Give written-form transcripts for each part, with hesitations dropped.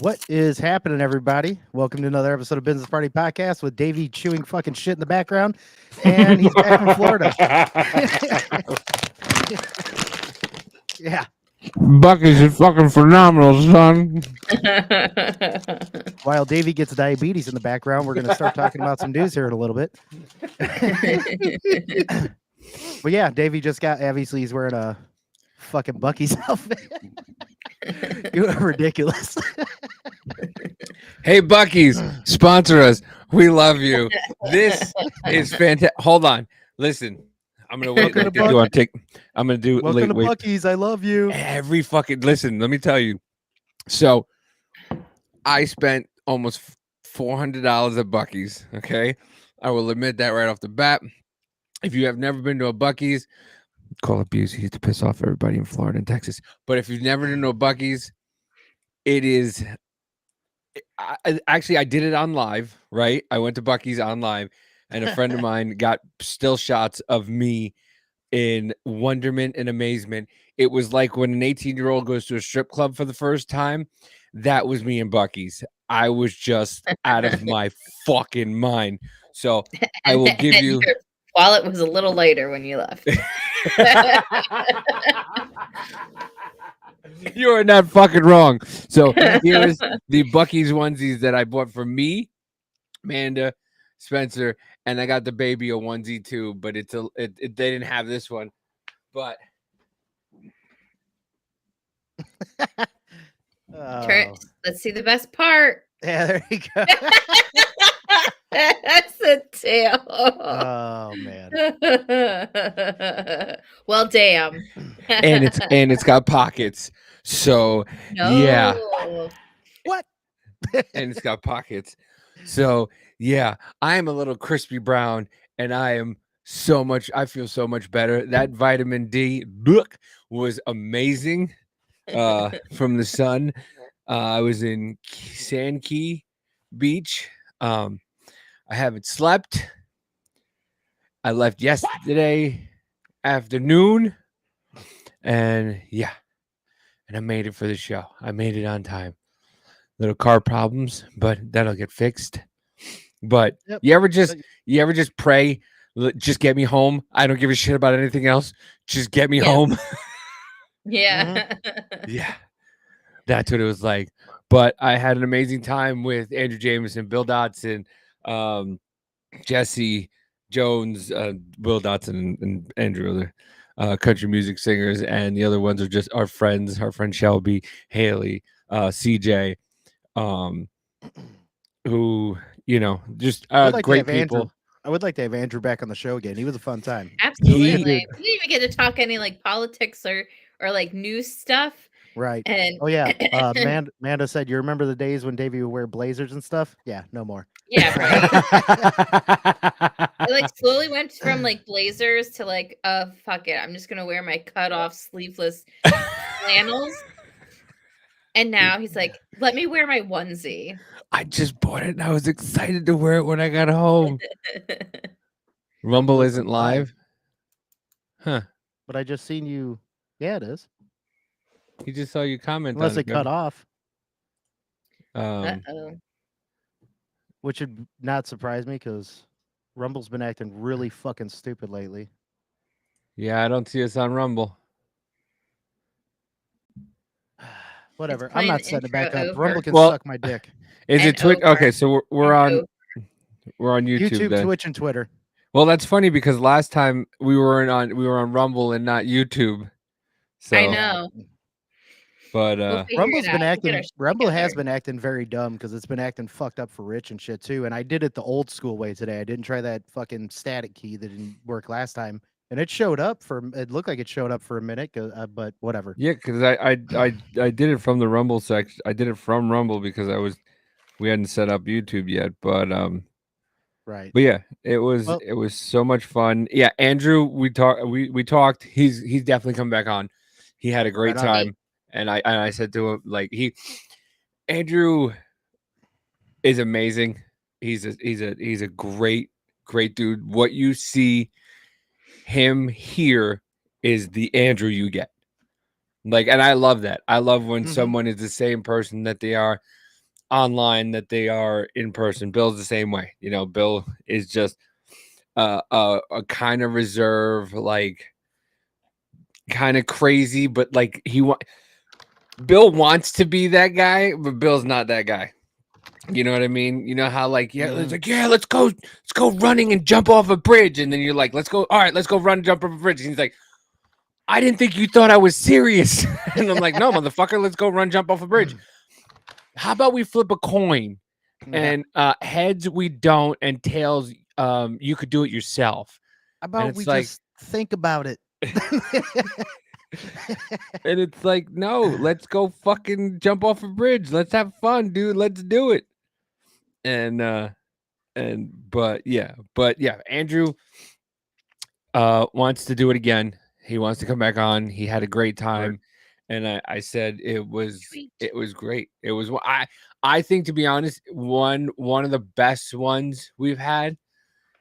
What is happening, everybody? Welcome to another episode of Business Party Podcast with Davey chewing fucking shit in the background. And he's back from Florida. Yeah. Bucky's is fucking phenomenal, son. While Davey gets diabetes in the background, we're going to start talking about some news here in a little bit. But yeah, Davey just got, obviously, he's wearing a fucking Bucky's outfit. You are ridiculous. Hey, Bucky's, sponsor us. We love you. This is fantastic. Hold on. Listen, I'm gonna wait. Welcome to Do you want to take? I'm gonna do. Welcome to wait. Bucky's. I love you. Every fucking listen. Let me tell you. So, I spent almost $400 at Bucky's. Okay, I will admit that right off the bat. If you have never been to a Bucky's, call up Busey to piss off everybody in Florida and Texas. But if you've never been to a Bucky's, it is. I did it on live, right? I went to Bucky's on live, and a friend of mine got still shots of me in wonderment and amazement. It was like when an 18-year-old goes to a strip club for the first time. That was me in Bucky's. I was just out of my fucking mind. So I will give you. Your wallet was a little lighter when you left. You are not fucking wrong. So here's the Bucky's onesies that I bought for me, Amanda, Spencer, and I got the baby a onesie too. But they didn't have this one. But Let's see the best part. Yeah, there you go. That's the tail. Oh man. Well, damn. and it's got pockets. So yeah. What? And it's got pockets. So yeah, I am a little crispy brown, and I feel so much better. That vitamin D was amazing from the sun. I was in Sand Key Beach. I haven't slept. I left yesterday afternoon, and yeah, and I made it for the show. I made it on time. Little car problems, but that'll get fixed. But Yep. you ever just pray, just get me home. I don't give a shit about anything else. Just get me home. Yeah. Yeah, that's what it was like. But I had an amazing time with Andrew Jameson, Bill Dotson, Jesse Jones, Will Dotson, and Andrew, other country music singers, and the other ones are just our friends. Our friend Shelby, Haley, CJ, who just I'd like to great have people. Andrew. I would like to have Andrew back on the show again. He was a fun time. Absolutely. Dude. We didn't even get to talk any like politics or like news stuff. Right. And Oh yeah. Amanda said, "You remember the days when Davey would wear blazers and stuff?" Yeah. No more. yeah, right. It like slowly went from like blazers to like, fuck it, I'm just gonna wear my cut off sleeveless flannels. And now he's like, let me wear my onesie. I just bought it, and I was excited to wear it when I got home. Rumble isn't live, huh? But I just seen you. Yeah, it is. He just saw you comment Unless on it cut off, Uh-oh. which would not surprise me because Rumble's been acting really fucking stupid lately. Yeah, I don't see us on Rumble. Whatever. I'm playing not the setting it back intro up. over. Rumble can Well, suck my dick. Is And it Twitch? over. Okay, so we're And on YouTube. YouTube, then. Twitch, and Twitter. Well, that's funny because last time we were on Rumble and not YouTube. So I know. But We'll figure Rumble's it been out. We'll get acting. our shit Rumble has together. been acting very dumb because it's been acting fucked up for Rich and shit too. And I did it the old school way today. I didn't try that fucking static key that didn't work last time. And it showed up for. It looked like it showed up for a minute, but whatever. yeah, because I did it from the Rumble section. I did it from Rumble because we hadn't set up YouTube yet. But Right. But yeah, it was so much fun. Yeah, Andrew, we talked. He's definitely come back on. He had a great Right on. time, and I said to him like Andrew is amazing. He's a great dude. What you see him here is the Andrew you get. Like, and I love that. I love when someone is the same person that they are online that they are in person. Bill's the same way. You know, Bill is just a kind of reserved, like kind of crazy, but like Bill wants to be that guy, but Bill's not that guy. You know what I mean? You know how like it's like let's go running and jump off a bridge, and then you're like let's go run and jump off a bridge. And he's like, I didn't think you thought I was serious, and I'm like, no, motherfucker, let's go run jump off a bridge. How about we flip a coin, and heads we don't, and tails you could do it yourself. How about we just think about it? And it's like, no, let's go fucking jump off a bridge. Let's have fun, dude. Let's do it. But yeah, Andrew wants to do it again. He wants to come back on. He had a great time. And I said it was great. It was I think, to be honest, one of the best ones we've had.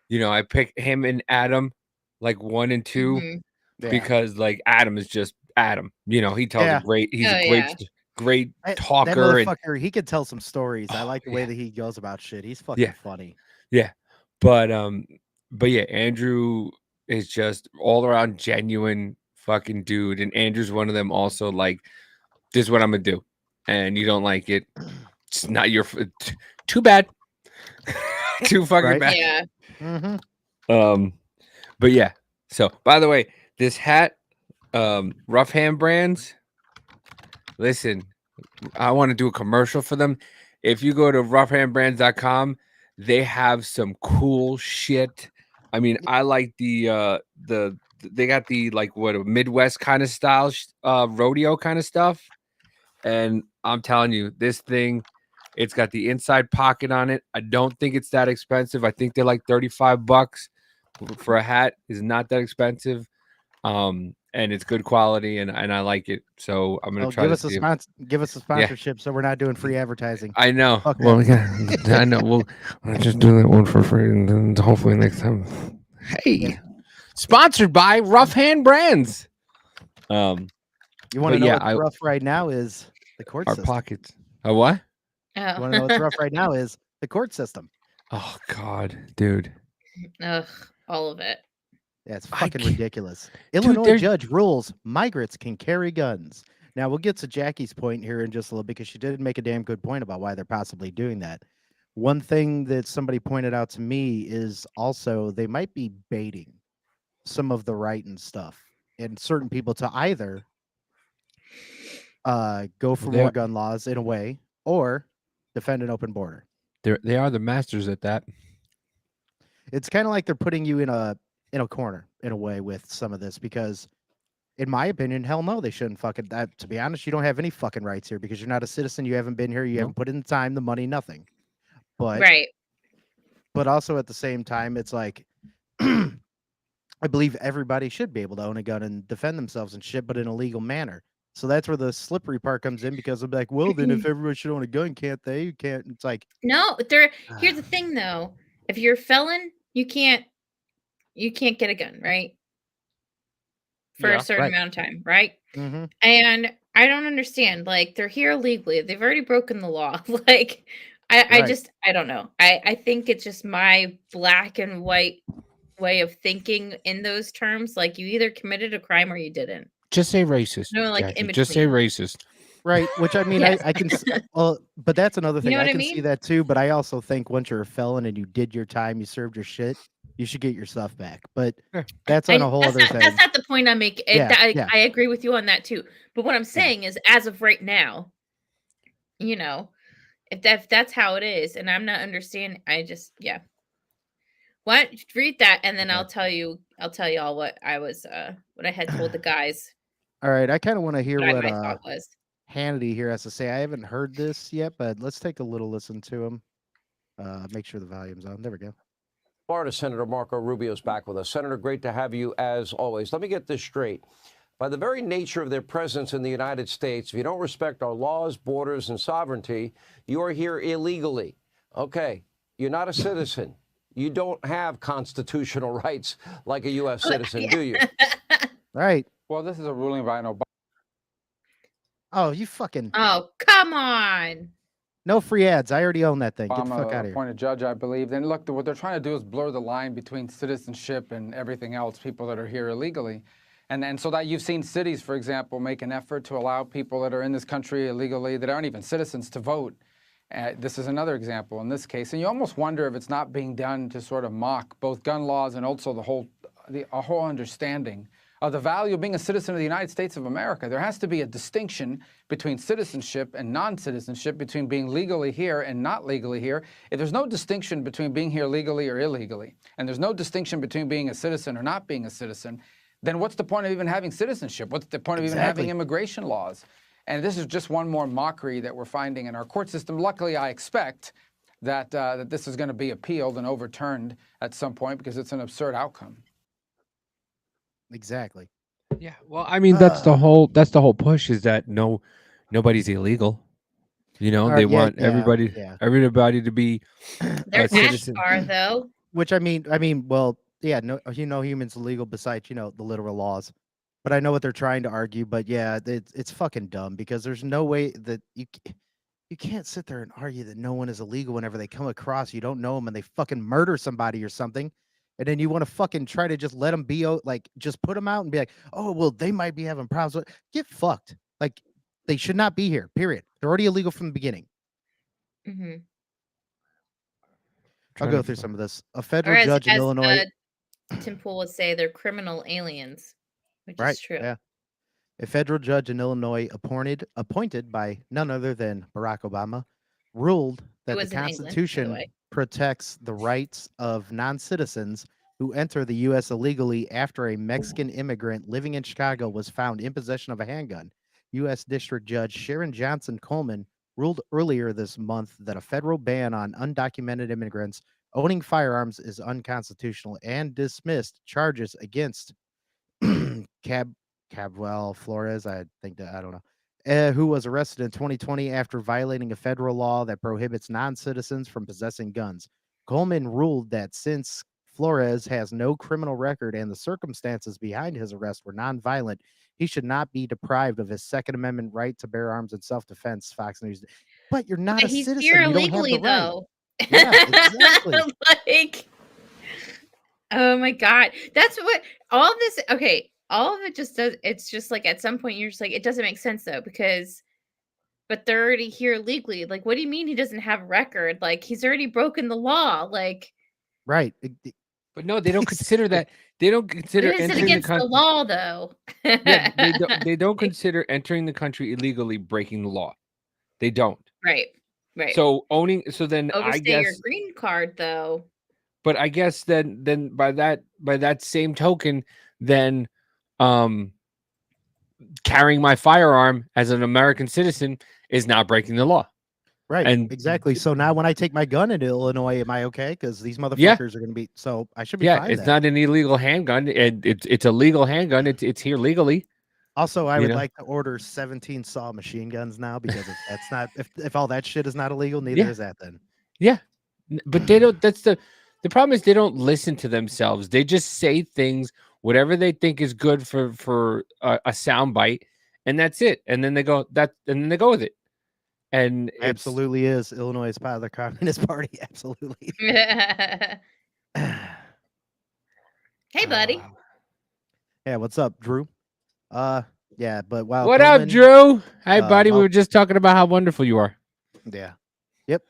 You know, I picked him and Adam like 1 and 2 because like Adam is just Adam. You know, he tells a great. He's a great talker. That motherfucker, he could tell some stories. I like the way that he goes about shit. He's fucking funny. Yeah, but yeah, Andrew is just all around genuine fucking dude, and Andrew's one of them also. Like, this is what I'm gonna do, and you don't like it, it's not your too bad. Too fucking bad. Yeah. But yeah, so by the way, this hat, Rough Hand Brands, listen, I want to do a commercial for them. If you go to roughhandbrands.com, they have some cool shit. I mean, I like they got the like what a Midwest kind of style rodeo kind of stuff. And I'm telling you, this thing, it's got the inside pocket on it. I don't think it's that expensive. I think they're like $35 for a hat. Is not that expensive. And it's good quality, and I like it. So I'm gonna try give to us a give us a sponsorship, so we're not doing free advertising. I know. Fuck Well, I know. We'll just do that one for free, and then hopefully next time. Hey, sponsored by Rough Hand Brands. You want to know what's rough right now is the court system. Pockets. A what? You want to know what's rough right now is the court system. Oh God, dude. Ugh, all of it. Yeah, it's fucking ridiculous. Illinois judge rules migrants can carry guns. Now, we'll get to Jackie's point here in just a little bit, because she did make a damn good point about why they're possibly doing that. One thing that somebody pointed out to me is also they might be baiting some of the right and stuff and certain people to either go for more gun laws in a way or defend an open border. They are the masters at that. It's kind of like they're putting you in a corner in a way with some of this, because in my opinion, hell no, they shouldn't fucking to be honest, you don't have any fucking rights here because you're not a citizen, you haven't been here, you haven't put in the time, the money, nothing. But but also at the same time, it's like I believe everybody should be able to own a gun and defend themselves and shit, but in a legal manner. So that's where the slippery part comes in, because I'm like, well, then if everybody should own a gun, can't they? You can't. It's like, no, here's the thing though. If you're a felon, you can't get a gun, right? For a certain amount of time, right? Mm-hmm. And I don't understand. Like, they're here illegally. They've already broken the law. Like, I don't know. I think it's just my black and white way of thinking in those terms. Like, you either committed a crime or you didn't. Just say racist. No, like in just say racist. Right, which I mean, Yes. I can, well, but that's another thing. You know what I I can mean? see that too, but I also think once you're a felon and you did your time, you served your shit, you should get your stuff back. But that's on a whole other thing. That's not the point I'm making. Yeah. I agree with you on that too. But what I'm saying is, as of right now, you know, if that's how it is, and I'm not understanding, What? Read that, and then I'll tell you all what I was what I had told the guys. All right, I kind of want to hear what my thought was. Hannity here has to say. I haven't heard this yet, but let's take a little listen to him. Make sure the volume's on. There we go. Florida Senator Marco Rubio is back with us. Senator, great to have you as always. Let me get this straight. By the very nature of their presence in the United States, if you don't respect our laws, borders, and sovereignty, you are here illegally. Okay, you're not a citizen. You don't have constitutional rights like a U.S. citizen, do you? Right. Well, this is a ruling by Obama. Oh, you fucking. Oh, come on. No free ads. I already own that thing. Get the fuck Obama out of here. appointed judge, I believe. Then look, what they're trying to do is blur the line between citizenship and everything else, people that are here illegally. And so that you've seen cities, for example, make an effort to allow people that are in this country illegally, that aren't even citizens, to vote. This is another example in this case. And you almost wonder if it's not being done to sort of mock both gun laws and also a whole understanding of the value of being a citizen of the United States of America. There has to be a distinction between citizenship and non-citizenship, between being legally here and not legally here. If there's no distinction between being here legally or illegally, and there's no distinction between being a citizen or not being a citizen, then what's the point of even having citizenship? What's the point of even having immigration laws? And this is just one more mockery that we're finding in our court system. Luckily, I expect that this is going to be appealed and overturned at some point, because it's an absurd outcome. Exactly. Yeah. Well, I mean, that's the whole push, is that nobody's illegal. You know, they want everybody to be Their a citizen. NASCAR, though. Which I mean, well, yeah, no, humans illegal besides, the literal laws. But I know what they're trying to argue. But yeah, it's fucking dumb, because there's no way that you can't sit there and argue that no one is illegal whenever they come across, you don't know them, and they fucking murder somebody or something. And then you want to fucking try to just let them be, like, just put them out and be like, oh, well, they might be having problems. Get fucked. Like, they should not be here, period. They're already illegal from the beginning. Mm-hmm. I'll go through some of this. A federal judge in Illinois. Tim Pool would say they're criminal aliens, which is true. Yeah. A federal judge in Illinois appointed by none other than Barack Obama ruled that the Constitution protects the rights of non-citizens who enter the U.S. illegally after a Mexican immigrant living in Chicago was found in possession of a handgun. U.S. District Judge Sharon Johnson Coleman ruled earlier this month that a federal ban on undocumented immigrants owning firearms is unconstitutional and dismissed charges against Cabral Flores, I don't know, who was arrested in 2020 after violating a federal law that prohibits non-citizens from possessing guns. Coleman ruled that since Flores has no criminal record and the circumstances behind his arrest were nonviolent, he should not be deprived of his Second Amendment right to bear arms in self-defense, Fox News. But you're not a citizen. He's here illegally, though. Yeah, exactly. Like, oh my God. That's what all of this, okay, all of it just does. It's just like, at some point you're just like, it doesn't make sense though, but they're already here legally. Like, what do you mean he doesn't have a record? Like, he's already broken the law. Like, right. But no, they don't consider that. They don't consider entering against the law, though. Yeah, they don't consider entering the country illegally breaking the law. They don't. Right. So then I guess your green card, though. But I guess then by that same token, then carrying my firearm as an American citizen is not breaking the law. Right. And exactly. So now when I take my gun into Illinois, am I okay? Because these motherfuckers are going to be. So I should be fine. It's not an illegal handgun. It's a legal handgun. It's here legally. Also, I would like to order 17 saw machine guns now, because if that's not if all that shit is not illegal, neither is that then. Yeah, but they don't. That's the problem is they don't listen to themselves. They just say things, whatever they think is good for a soundbite, and that's it. And then they go with it. And absolutely is. Illinois is part of the Communist Party. Absolutely. Hey, buddy. Yeah, what's up, Drew? Yeah, but wow. What up, Drew? Hi, buddy. We were just talking about how wonderful you are. Yeah. Yep.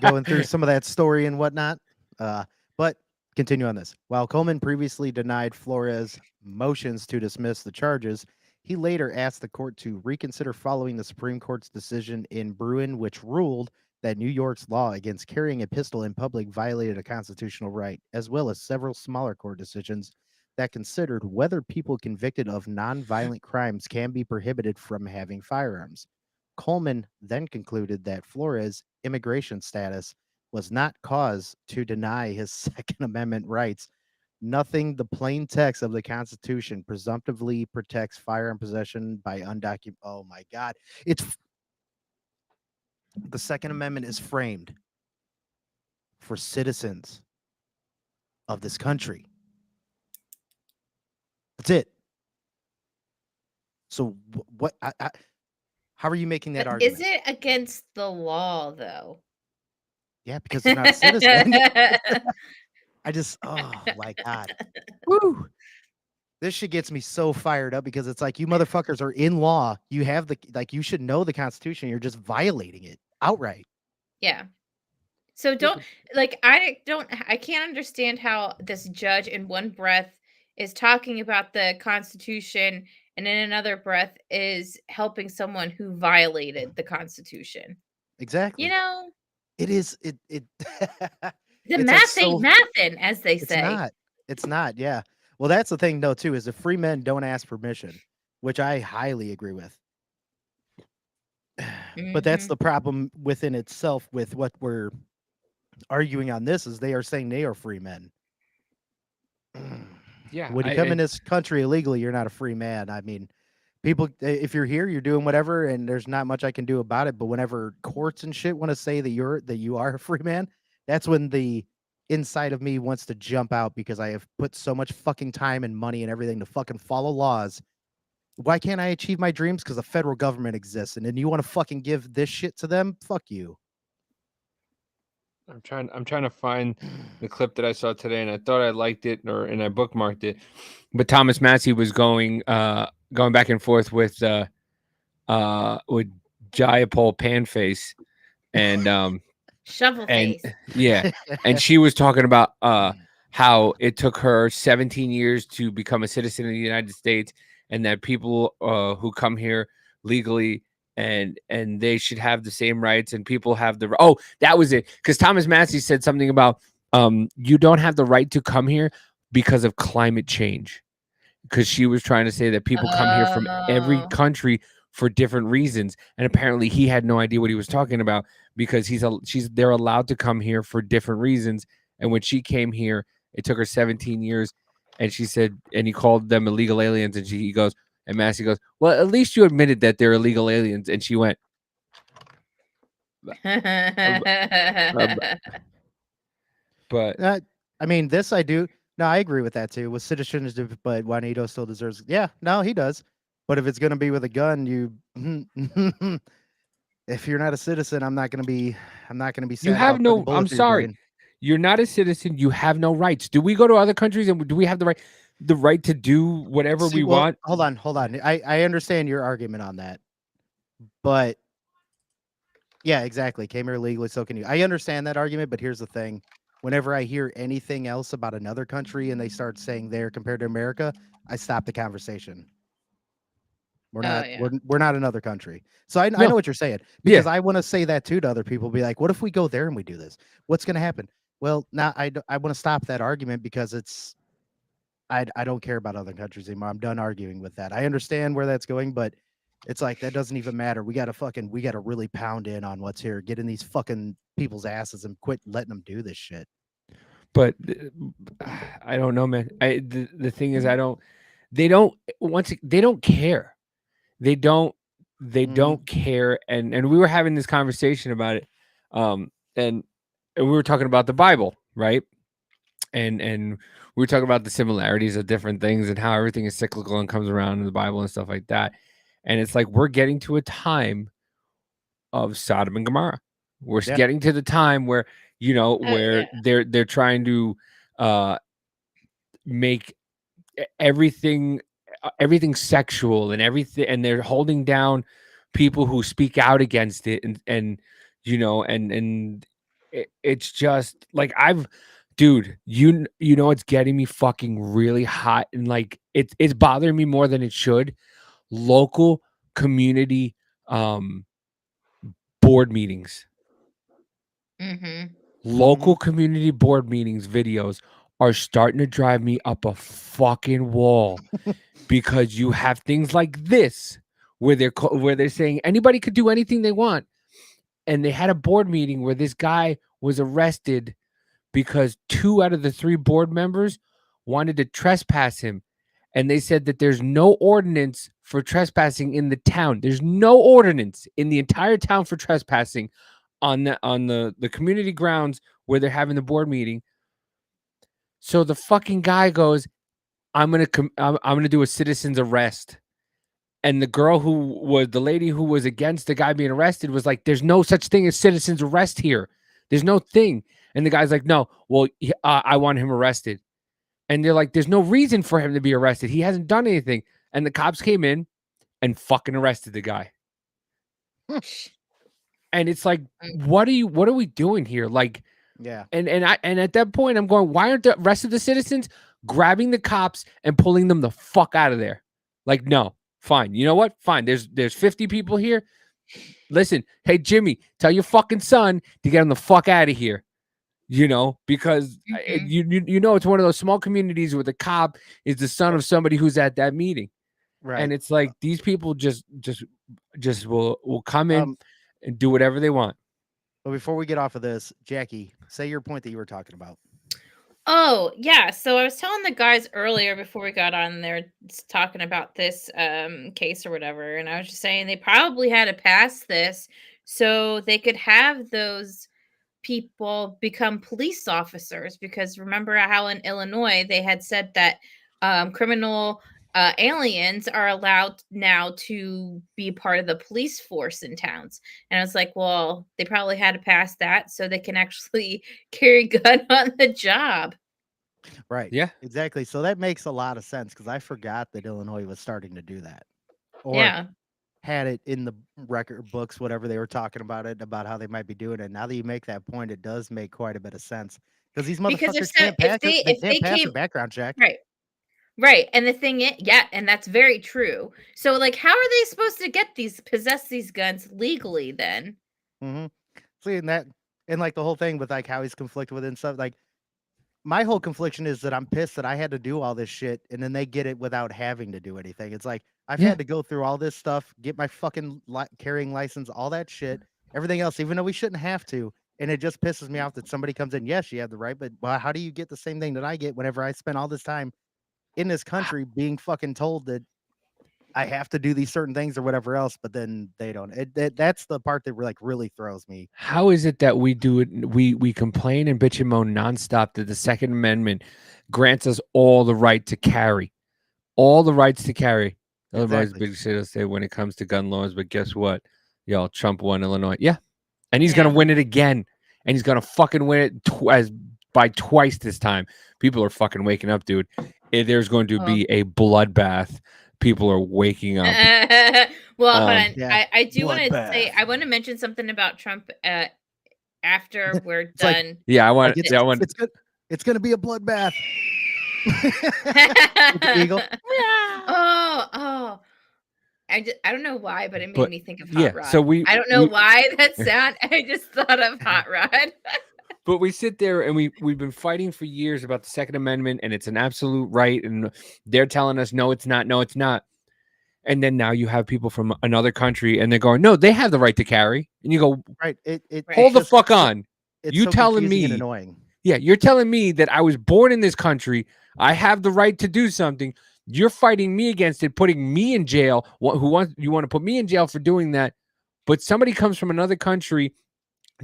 Going through some of that story and whatnot. But continue on this. While Coleman previously denied Flores' motions to dismiss the charges, he later asked the court to reconsider following the Supreme Court's decision in Bruin, which ruled that New York's law against carrying a pistol in public violated a constitutional right, as well as several smaller court decisions that considered whether people convicted of nonviolent crimes can be prohibited from having firearms. Coleman then concluded that Flores' immigration status was not cause to deny his Second Amendment rights. Nothing the plain text of the Constitution presumptively protects firearm possession by undocumented. Oh my God. The Second Amendment is framed for citizens of this country. That's it. So what? How are you making that But argument? is it against the law, though? Yeah, because they're not a citizen. I just, oh my God. Woo. This shit gets me so fired up because it's like, you motherfuckers are in law. You have like, you should know the Constitution. You're just violating it outright. Yeah. So I can't understand how this judge in one breath is talking about the Constitution and in another breath is helping someone who violated the Constitution. Exactly. You know, It is, it, the it's like math ain't so, mathin', as they it's say. not. It's not. Yeah. Well, that's the thing though, too, is the free men don't ask permission, which I highly agree with. But that's Mhm. the problem within itself with what we're arguing on this is they are saying they are free men. Yeah, When you come in this country illegally, you're not a free man. I mean, people, if you're here, you're doing whatever, and there's not much I can do about it. But whenever courts and shit want to say that you are a free man, that's when the inside of me wants to jump out because I have put so much fucking time and money and everything to fucking follow laws. Why can't I achieve my dreams? Because the federal government exists, and then you want to fucking give this shit to them? Fuck you. I'm trying to find the clip that I saw today, and I thought I liked it, and I bookmarked it. But Thomas Massey was going back and forth with Jayapal Panface, and Shovel and face. yeah, and she was talking about how it took her 17 years to become a citizen of the United States, and that people who come here legally and they should have the same rights, and people have the that was it, because Thomas Massey said something about you don't have the right to come here because of climate change, because she was trying to say that people come here from every Oh. country for different reasons, and apparently he had no idea what he was talking about, because they're allowed to come here for different reasons. And when she came here, it took her 17 years, and she said, and he called them illegal aliens, and he goes, and Massey goes, well, at least you admitted that they're illegal aliens. And she went, but I mean, this I do. No, I agree with that too. With citizenship, but Juanito still deserves. Yeah, no, he does. But if it's gonna be with a gun, you, if you're not a citizen, I'm not gonna be. you sad have about putting no, bullet I'm through your sorry, brain. you're not a citizen. You have no rights. Do we go to other countries and do we have the right to do whatever See, we well, want? hold on. I understand your argument on that, but yeah, exactly. Came here legally, so can you. I understand that argument, but here's the thing: whenever I hear anything else about another country and they start saying they're compared to America, I stop the conversation. We're Oh, not. yeah. We're not another country. So I No. know what you're saying, because I want to say that too to other people. Be like, what if we go there and we do this? What's going to happen? Well, now I want to stop that argument because it's. I don't care about other countries anymore. I'm done arguing with that. I understand where that's going, but it's like that doesn't even matter. We gotta really pound in on what's here, get in these fucking people's asses and quit letting them do this shit. But I don't know, man. The thing is, they don't care. They don't care. And we were having this conversation about it. And we were talking about the Bible, right? And we were talking about the similarities of different things and how everything is cyclical and comes around in the Bible and stuff like that. And it's like, we're getting to a time of Sodom and Gomorrah. We're Yeah. getting to the time where, yeah. they're trying to make everything sexual and everything, and they're holding down people who speak out against it, and it's just like, dude, it's getting me fucking really hot, and like it's bothering me more than it should. Local community board meetings. Mm-hmm. Local community board meetings videos are starting to drive me up a fucking wall, because you have things like this where they're saying anybody could do anything they want. And they had a board meeting where this guy was arrested because 2 out of the 3 board members wanted to trespass him. And they said that there's no ordinance for trespassing in the town. There's no ordinance in the entire town for trespassing on the community grounds where they're having the board meeting. So the fucking guy goes, I'm gonna do a citizen's arrest. And the girl who was the lady who was against the guy being arrested was like, "There's no such thing as citizen's arrest here. There's no thing." And the guy's like, "No, well, I want him arrested." And they're like, "There's no reason for him to be arrested. He hasn't done anything." And the cops came in and fucking arrested the guy. And it's like, what are we doing here? Like, Yeah. and at that point, I'm going, why aren't the rest of the citizens grabbing the cops and pulling them the fuck out of there? Like, no, fine. You know what? Fine. There's 50 people here. Listen, hey Jimmy, tell your fucking son to get him the fuck out of here. You know, because you know it's one of those small communities where the cop is the son of somebody who's at that meeting. Right. And it's like these people just will come in and do whatever they want. But before we get off of this, Jackie, say your point that you were talking about. Oh, yeah. So I was telling the guys earlier before we got on there talking about this case or whatever, and I was just saying they probably had to pass this so they could have those people become police officers, because remember how in Illinois they had said that criminal aliens are allowed now to be part of the police force in towns. And I was like, well, they probably had to pass that so they can actually carry a gun on the job. Right. Yeah. Exactly. So that makes a lot of sense because I forgot that Illinois was starting to do that. Or Yeah. had it in the record books, whatever they were talking about it, about how they might be doing it. Now that you make that point, it does make quite a bit of sense because these Because motherfuckers can't pass it. They can't pass a background check. Right. Right. And the thing is, yeah, and that's very true. So like, how are they supposed to possess these guns legally then? Mm-hmm. See, and like the whole thing with like how he's conflicted with it and stuff, like my whole confliction is that I'm pissed that I had to do all this shit and then they get it without having to do anything. It's like I've had to go through all this stuff, get my fucking carrying license, all that shit, everything else, even though we shouldn't have to. And it just pisses me off that somebody comes in. Yes, you have the right, but how do you get the same thing that I get whenever I spend all this time in this country being fucking told that I have to do these certain things or whatever else, but then they don't. That's the part that really throws me. How is it that we do it? We complain and bitch and moan nonstop that the Second Amendment grants us all the right to carry, all the rights to carry. Otherwise, Exactly. big shit will say when it comes to gun laws. But guess what? Y'all, Trump won Illinois. Yeah, and he's gonna win it again, and he's gonna fucking win it by twice this time. People are fucking waking up, dude. There's going to be a bloodbath. People are waking up. Well, hold on. Yeah. I do want to Bloodbath. say, I want to mention something about Trump after we're It's like- done. Yeah, I want. It's, I want. it's good. It's gonna be a bloodbath. With the eagle. Oh. I don't know why, but it made But, me think of Hot yeah, Rod. so I don't know why that sound. I just thought of Hot Rod. But we sit there and we've been fighting for years about the Second Amendment, and it's an absolute right, and they're telling us no, it's not, no, it's not. And then now you have people from another country, and they're going, no, they have the right to carry, and you go, Right. hold the just- fuck on. It's You so telling confusing and me- annoying. Yeah, you're telling me that I was born in this country, I have the right to do something. You're fighting me against it, putting me in jail. You want to put me in jail for doing that? But somebody comes from another country,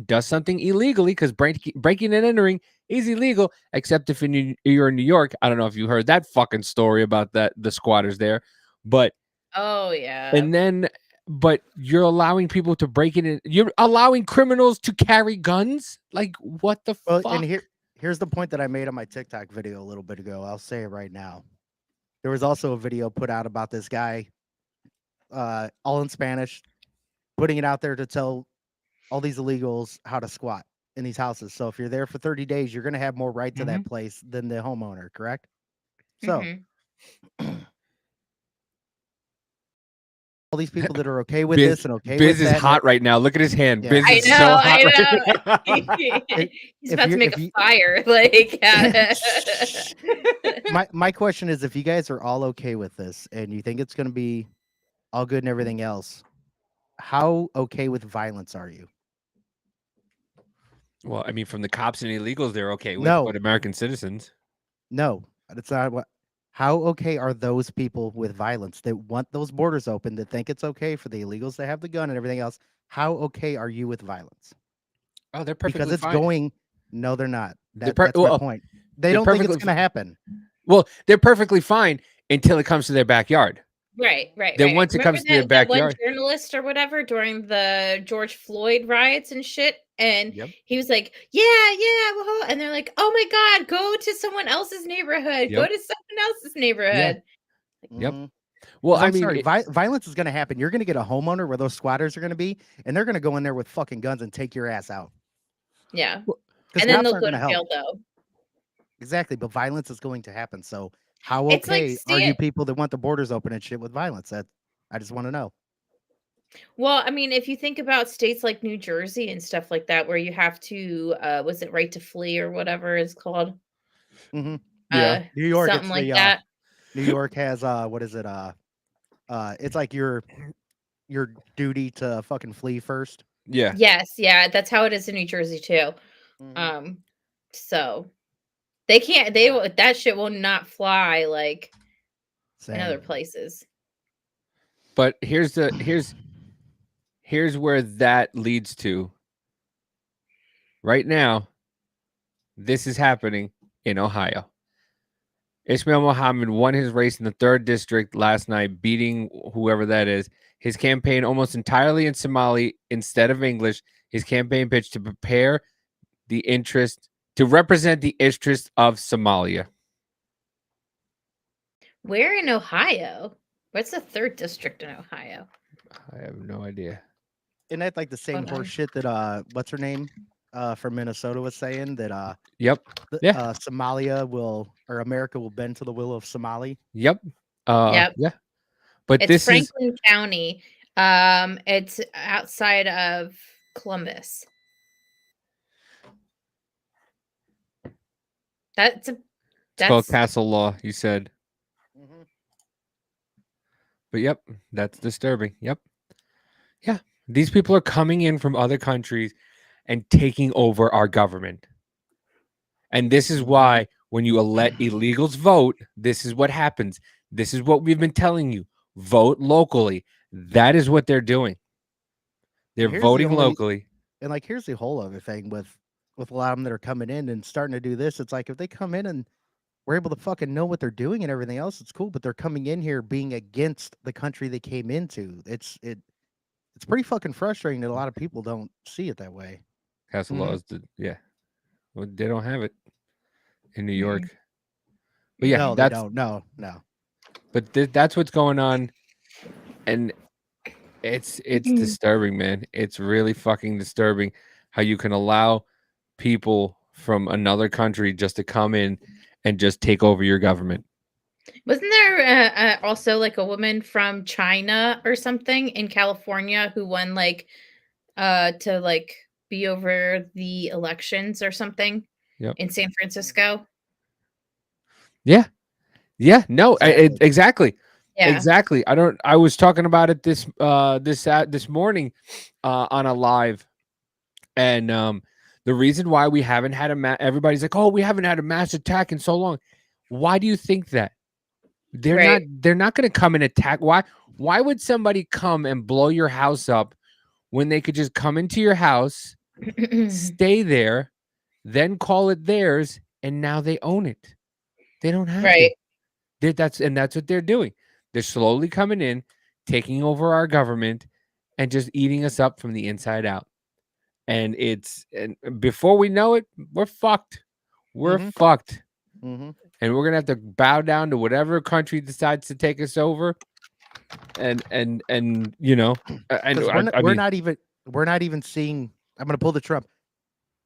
does something illegally, because breaking and entering is illegal, except if you're in New York. I don't know if you heard that fucking story about the squatters there, but Oh yeah. and then but you're allowing people to break it in. You're allowing criminals to carry guns. Like what the Well, fuck? and here's the point that I made on my TikTok video a little bit ago. I'll say it right now. There was also a video put out about this guy, all in Spanish, putting it out there to tell all these illegals how to squat in these houses. So if you're there for 30 days, you're going to have more right to that place than the homeowner, correct? So Mhm. all these people that are okay with Biz- this and okay Biz with is that, hot right now. Look at his hand. Yeah. Biz I is so know, hot I right now. He's If about to you're- make if a you- fire. Like, my question is, if you guys are all okay with this and you think it's going to be all good and everything else, how okay with violence are you? Well, I mean, from the cops and illegals, they're okay with, No. but American citizens. No, that's not what. How okay are those people with violence that want those borders open, that think it's okay for the illegals to have the gun and everything else? How okay are you with violence? Oh, they're perfectly Because it's fine. going. No, they're not. They're That's my well, point. They they're don't think it's perfectly going to happen. Well, they're perfectly fine until it comes to their backyard. Right. Then once it Remember comes to their that one backyard, journalist or whatever during the George Floyd riots and shit? And Yep. he was like, yeah, whoa," and they're like, oh my God, go to someone else's neighborhood. Go Yep. to someone else's neighborhood. Yep. Mhm. well, 'Cause I I'm mean, sorry, violence is going to happen. You're going to get a homeowner where those squatters are going to be, and they're going to go in there with fucking guns and take your ass out. Yeah. Because And then cops they'll aren't go going to to jail help. though. Exactly, but violence is going to happen. So how It's like, okay are you people that want the borders open and shit with violence? That I just want to know. well, I mean, if you think about states like New Jersey and stuff like that, where you have to, was it right to flee or whatever it's called? hmm Yeah. New York, Something it's like the that. New York has what is it? It's like your duty to fucking flee first. yeah. Yes, yeah, that's how it is in New Jersey too. Mhm. So they can't. They will. That shit will not fly like in other Same. places. But here's where that leads to. Right now, this is happening in Ohio. Ismail Mohammed won his race in the 3rd district last night, beating whoever that is. His campaign almost entirely in Somali instead of English. His campaign pitch to represent the interest of Somalia. Where in Ohio? What's the 3rd district in Ohio? I have no idea. Isn't that like the same Hold on. horse shit that what's her name from Minnesota was saying that Yep. Yeah. Somalia will or America will bend to the will of Somali. Yep. Yep. Yeah. But It's this Franklin County. It's outside of Columbus. it's called That's Castle Law, you said. But yep, that's disturbing. Yep. Yeah. These people are coming in from other countries and taking over our government. And this is why when you let illegals vote, this is what happens. This is what we've been telling you. Vote locally. That is what they're doing. They're Here's the voting only- locally. And like here's the whole other thing with a lot of them that are coming in and starting to do this. It's like if they come in and we're able to fucking know what they're doing and everything else, it's cool. But they're coming in here being against the country they came into. It's pretty fucking frustrating that a lot of people don't see it that way. Castle Law is well, they don't have it in New York. But yeah, no, they don't. No. But that's what's going on, and it's disturbing, man. It's really fucking disturbing how you can allow people from another country just to come in and just take over your government. Wasn't there also like a woman from China or something in California who won like to like be over the elections or something in San Francisco? Yeah. No, exactly. Yeah. Exactly. I was talking about it this morning on a live, and the reason why we haven't had everybody's like, oh, we haven't had a mass attack in so long. Why do you think that? They're not going to come and attack. Why would somebody come and blow your house up when they could just come into your house, stay there, then call it theirs, and now they own it? They don't have to. That's what they're doing. They're slowly coming in, taking over our government, and just eating us up from the inside out. And before we know it, we're fucked. We're fucked. And we're gonna have to bow down to whatever country decides to take us over. And you know, and we're not even seeing. I'm gonna pull the Trump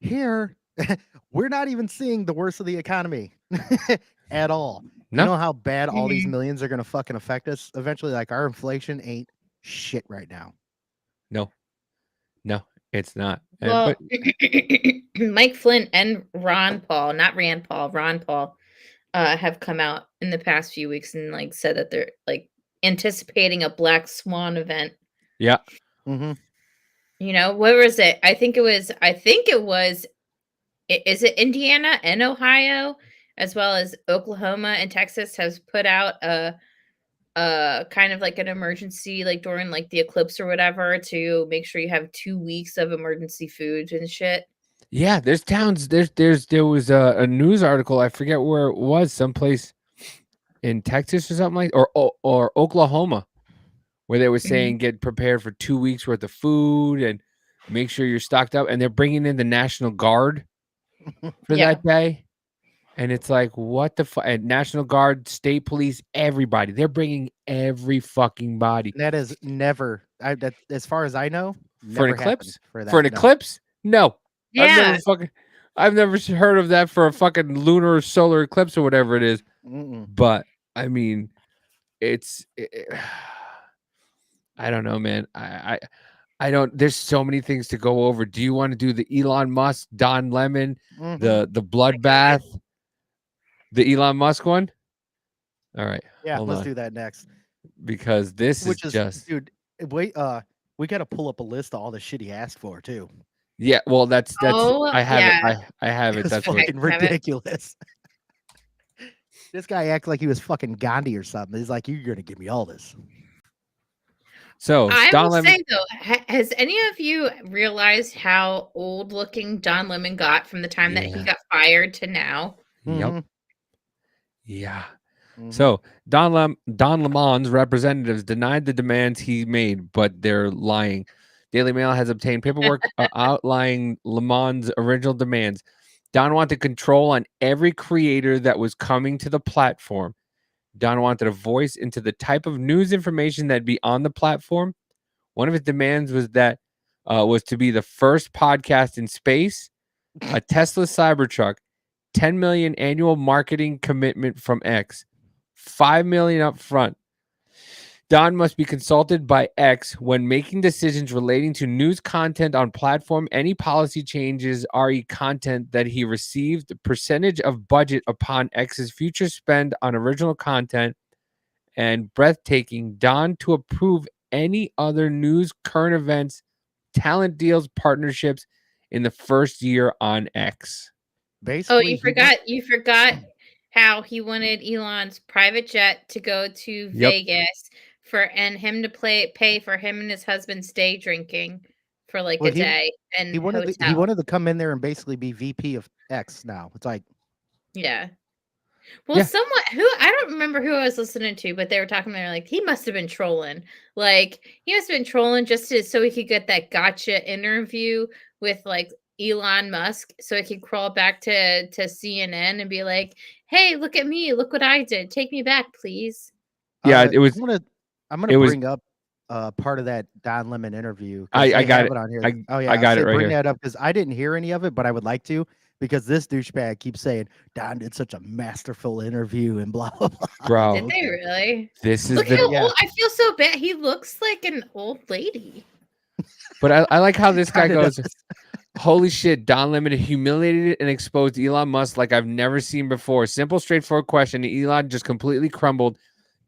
here. We're not even seeing the worst of the economy at all. No. You know how bad all these millions are gonna fucking affect us eventually? Like our inflation ain't shit right now. No, it's not. Well, Mike Flynn and Ron Paul, not Rand Paul, Ron Paul, have come out in the past few weeks and like said that they're like anticipating a black swan event. Yeah. Mm-hmm. You know, where was it? I think it was. Is it Indiana and Ohio, as well as Oklahoma and Texas, has put out a kind of like an emergency, like during like the eclipse or whatever, to make sure you have 2 weeks of emergency food and shit. Yeah, there's towns. There was a news article. I forget where it was. Someplace in Texas or something like, or Oklahoma, where they were Mhm. saying get prepared for 2 weeks worth of food and make sure you're stocked up, and they're bringing in the National Guard for Yeah. that day. And it's like, what the fuck? National Guard, state police, everybody. They're bringing every fucking body. That is never. That, as far as I know, For an never happened eclipse? for that. For an no. eclipse? No. Yeah. I've never heard of that for a fucking lunar or solar eclipse or whatever it is. Mm-mm. But I mean, I don't know, man. I don't. There's so many things to go over. Do you want to do the Elon Musk, Don Lemon, Mhm. the bloodbath, the Elon Musk one? All right. Yeah, hold let's on. do that next. Because this Which is is, just dude. Wait, we got to pull up a list of all the shit he asked for too. yeah. Well, that's Oh, I have yeah. it. I have it. It's That's what. fucking Have it. ridiculous. This guy acts like he was fucking Gandhi or something. He's like, "You're gonna give me all this." So I Don will Lemon. say though, has any of you realized how old looking Don Lemon got from the time that he Yeah. got fired to now? Yep. Mhm. Yeah. Mhm. So Don Lemon's representatives denied the demands he made, but they're lying. Daily Mail has obtained paperwork outlining Lemon's original demands. Don wanted control on every creator that was coming to the platform. Don wanted a voice into the type of news information that'd be on the platform. One of his demands was that was to be the first podcast in space, a Tesla Cybertruck, 10 million annual marketing commitment from X, 5 million up front. Don must be consulted by X when making decisions relating to news content on platform. Any policy changes, RE content that he received, percentage of budget upon X's future spend on original content, and breathtaking. Don to approve any other news, current events, talent deals, partnerships in the first year on X. Oh, Basically, you forgot how he wanted Elon's private jet to go to Yep. Vegas and him to pay for him and his husband's day drinking for like Well, a day and he wanted hotel. to come in there and basically be VP of X now. It's like, Yeah. Well, Yeah. I don't remember who I was listening to, but they were talking. They're like, he must have been trolling. Like he must have been trolling so he could get that gotcha interview with like Elon Musk, so he could crawl back to CNN and be like, "Hey, look at me! Look what I did! Take me back, please." Yeah, it was. I'm gonna it was- bring up part of that Don Lemon interview. 'cause I they got have it. on here. I got it right bring here. that up because I didn't hear any of it, but I would like to because this douchebag keeps saying Don did such a masterful interview and blah blah blah. Bro, Did they really? this is Look how Yeah. old! I feel so bad. He looks like an old lady. But I like how this guy Kinda goes, does. holy shit, Don Lemon humiliated and exposed Elon Musk like I've never seen before. Simple, straightforward question. Elon just completely crumbled.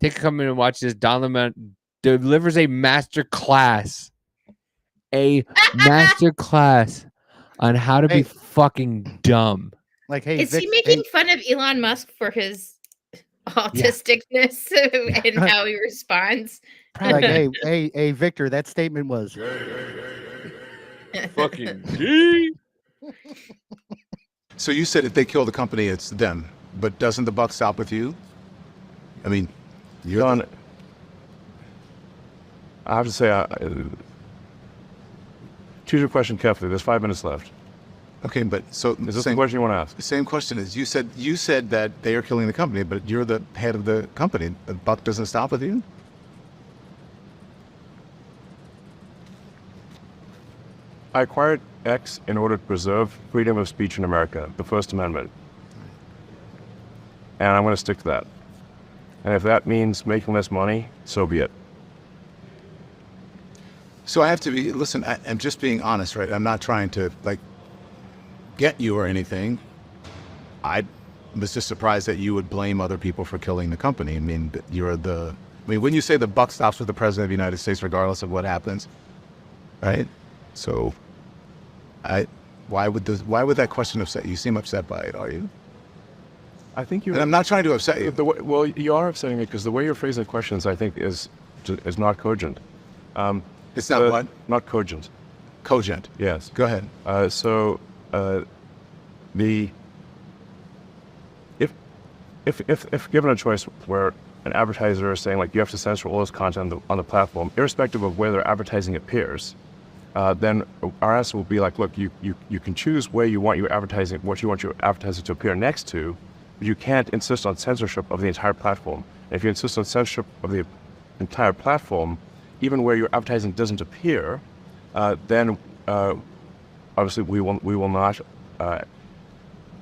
Take a couple and watch this. Don Lemon delivers a master class. A master class on how to be Hey. fucking dumb. Like, hey, Is he Vic, making hey, fun of Elon Musk for his autisticness and how he responds? like, hey, Victor, that statement was Fucking D. So you said if they kill the company, it's them. But doesn't the buck stop with you? I mean, you're Don, the, I have to say, choose your question carefully. There's 5 minutes left. okay, but so Is this the same, question you want to ask? same question is you said that they are killing the company, but you're the head of the company. The buck doesn't stop with you. I acquired X in order to preserve freedom of speech in America, the First Amendment. And I'm going to stick to that. And if that means making less money, so be it. So I have to be. Listen, I'm just being honest, right? I'm not trying to like get you or anything. I was just surprised that you would blame other people for killing the company. I mean, when you say the buck stops with the president of the United States, regardless of what happens, right? So, why would that question upset you? You seem upset by it, are you? I think you. And I'm not trying to upset you. Well, you are upsetting me because the way you're phrasing the questions, I think, is not cogent. It's not what? Not cogent. Cogent. Yes. Go ahead. if given a choice where an advertiser is saying like you have to censor all this content on the platform, irrespective of where their advertising appears, then our answer will be like, look, you can choose where you want your advertising, what you want your advertising to appear next to, but you can't insist on censorship of the entire platform. And if you insist on censorship of the entire platform, even where your advertising doesn't appear, then obviously we will not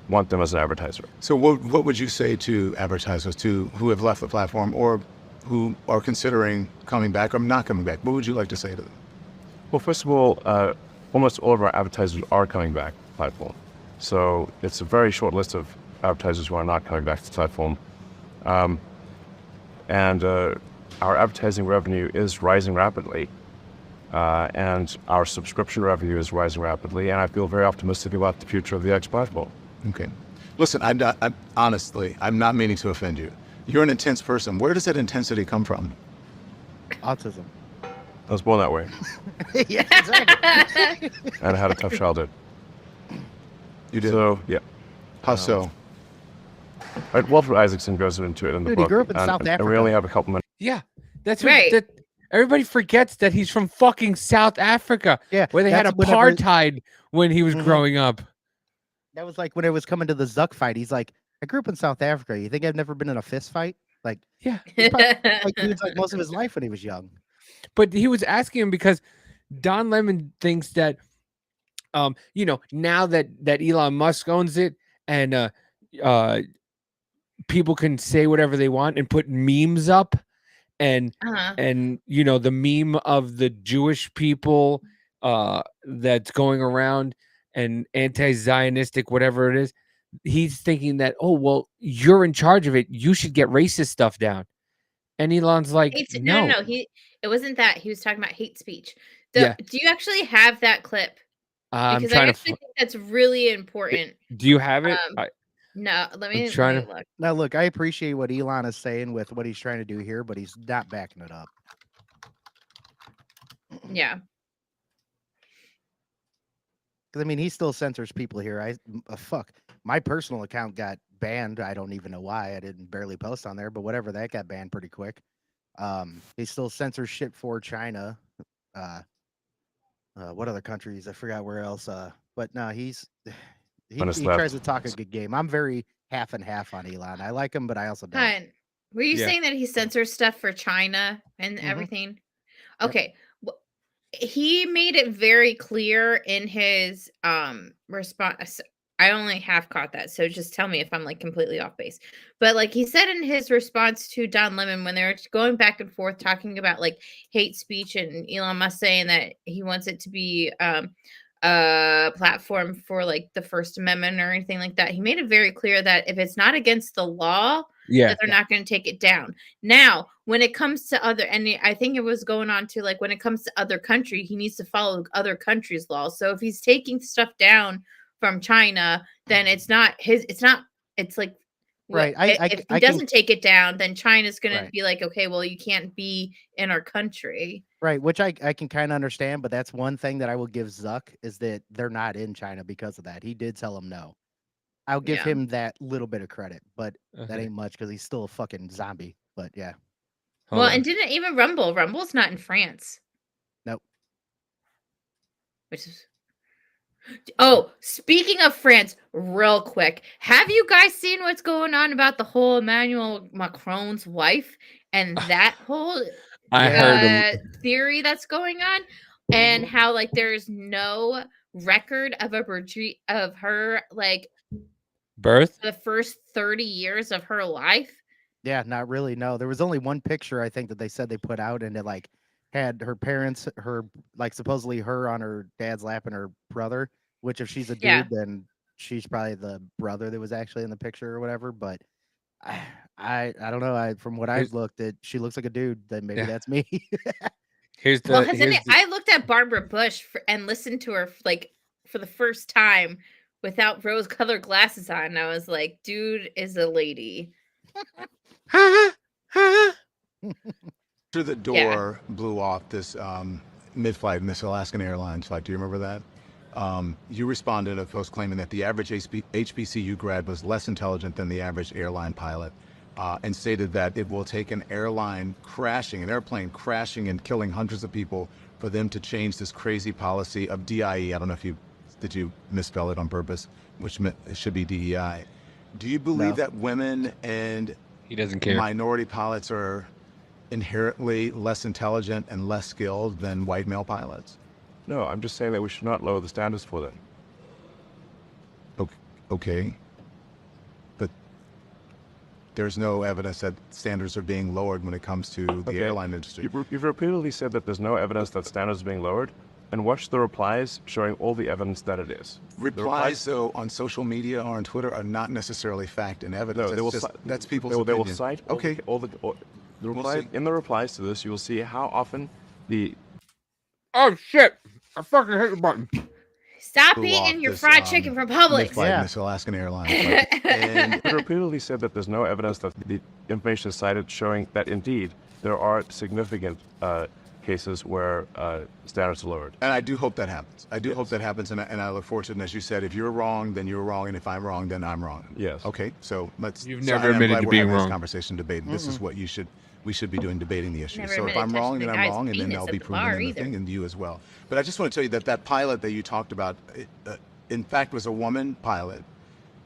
want them as an advertiser. So what would you say to advertisers who have left the platform or who are considering coming back or not coming back? What would you like to say to them? Well, first of all, almost all of our advertisers are coming back to the platform. So it's a very short list of advertisers who are not coming back to the platform. And our advertising revenue is rising rapidly. And our subscription revenue is rising rapidly. And I feel very optimistic about the future of the X platform. Okay. Listen, honestly, I'm not meaning to offend you. You're an intense person. Where does that intensity come from? Autism. I was born that way. Yeah, exactly. And I had a tough childhood. You did? So, yeah. How so? Right, Walter Isaacson goes into it in the Dude, he book. grew up in and, South and we Africa. only have a couple minutes. Yeah, that's Right. right. Everybody forgets that he's from fucking South Africa, Yeah, where they had that's whenever- apartheid when he was Mhm. growing up. That was like when it was coming to the Zuck fight. He's like, I grew up in South Africa. You think I've never been in a fist fight? Like, Yeah, like dudes like most of his life when he was young. but he was asking him because Don Lemon thinks that, now that Elon Musk owns it and people can say whatever they want and put memes up, and Uh-huh. the meme of the Jewish people that's going around and anti-Zionistic, whatever it is. He's thinking that, oh, well, you're in charge of it. You should get racist stuff down. And Elon's like, No. no. It wasn't that. He was talking about hate speech. Yeah. Do you actually have that clip? I'm Because I trying actually think that's really important. do you have it? No, let me trying to- look. Now, look, I appreciate what Elon is saying with what he's trying to do here, but he's not backing it up. Yeah. Because I mean, he still censors people here. Fuck, my personal account got banned. I don't even know why. I didn't barely post on there, but whatever, that got banned pretty quick. He still censors shit for China. What other countries? I forgot where else. But no, he tries to talk a good game. I'm very half and half on Elon. I like him, but I also don't. Fine. Were you Yeah. saying that he censors stuff for China and Mhm. everything? Yep. Okay. He made it very clear in his response. I only half caught that, so just tell me if I'm like completely off base. But like he said in his response to Don Lemon when they were going back and forth talking about like hate speech and Elon Musk saying that he wants it to be a platform for like the First Amendment or anything like that. He made it very clear that if it's not against the law, Yeah. that they're not going to take it down. Now, when it comes to other, and I think it was going on to like when it comes to other country, he needs to follow other countries' laws. So if he's taking stuff down from China, then it's not his. It's not. It's like Right. If he doesn't take it down, then China's going Right. to be like, okay, well, you can't be in our country. Right, which I can kind of understand, but that's one thing that I will give Zuck is that they're not in China because of that. He did tell him no. I'll give Yeah. him that little bit of credit, but that Okay. ain't much because he's still a fucking zombie. But yeah, Hold Well, on. and didn't even Rumble. Rumble's not in France. Nope. Which is. Oh, speaking of France, real quick, have you guys seen what's going on about the whole Emmanuel Macron's wife and that whole I heard him. theory that's going on, and how like there's no record of of her like Birth? the first 30 years of her life? yeah, not really. No, there was only one picture I think that they said they put out, and it like had her parents, her like supposedly her on her dad's lap and her brother. Which if she's a dude, Yeah. then she's probably the brother that was actually in the picture or whatever. But I don't know. From what I've looked at, she looks like a dude. Then maybe Yeah. that's me. Here's the. Well, here's the- I looked at Barbara Bush and listened to her like for the first time without rose-colored glasses on. And I was like, dude is a lady. After the Yeah. door blew off this mid-flight in this Alaskan Airlines flight, do you remember that? You responded to a post claiming that the average HBCU grad was less intelligent than the average airline pilot, and stated that it will take an airplane crashing and killing hundreds of people for them to change this crazy policy of DIE. I don't know if did you misspell it on purpose, which it should be DEI. Do you believe that women and He doesn't care. minority pilots are inherently less intelligent and less skilled than white male pilots? No, I'm just saying that we should not lower the standards for them. Okay. But there's no evidence that standards are being lowered when it comes to the airline industry. You've repeatedly said that there's no evidence that standards are being lowered, and watch the replies showing all the evidence that it is. Replies, though, on social media or on Twitter are not necessarily fact and evidence. No, That's people's they will opinion. cite Okay. the reply, see. in the replies to this. You will see how often the Oh shit! I fucking hit the button. Stop Blew off eating your this, fried chicken from Publix. mid-flight Yeah. Miss Alaskan Airlines. And It repeatedly said that there's no evidence that the information is cited showing that indeed there are significant cases where standards are lowered. I do hope that happens. I do hope that happens, and I look forward to it. And as you said, if you're wrong, then you're wrong, and if I'm wrong, then I'm wrong. Yes. Okay. So let's. You've so never I'm admitted glad to we're being having wrong. This conversation, debating. This is what we should be doing, debating the issue. Never So if admitted I'm touching wrong, the then I'm guy's wrong, and then penis I'll at be the proven bar in the either. thing, and you as well. But I just want to tell you that pilot that you talked about, in fact, was a woman pilot,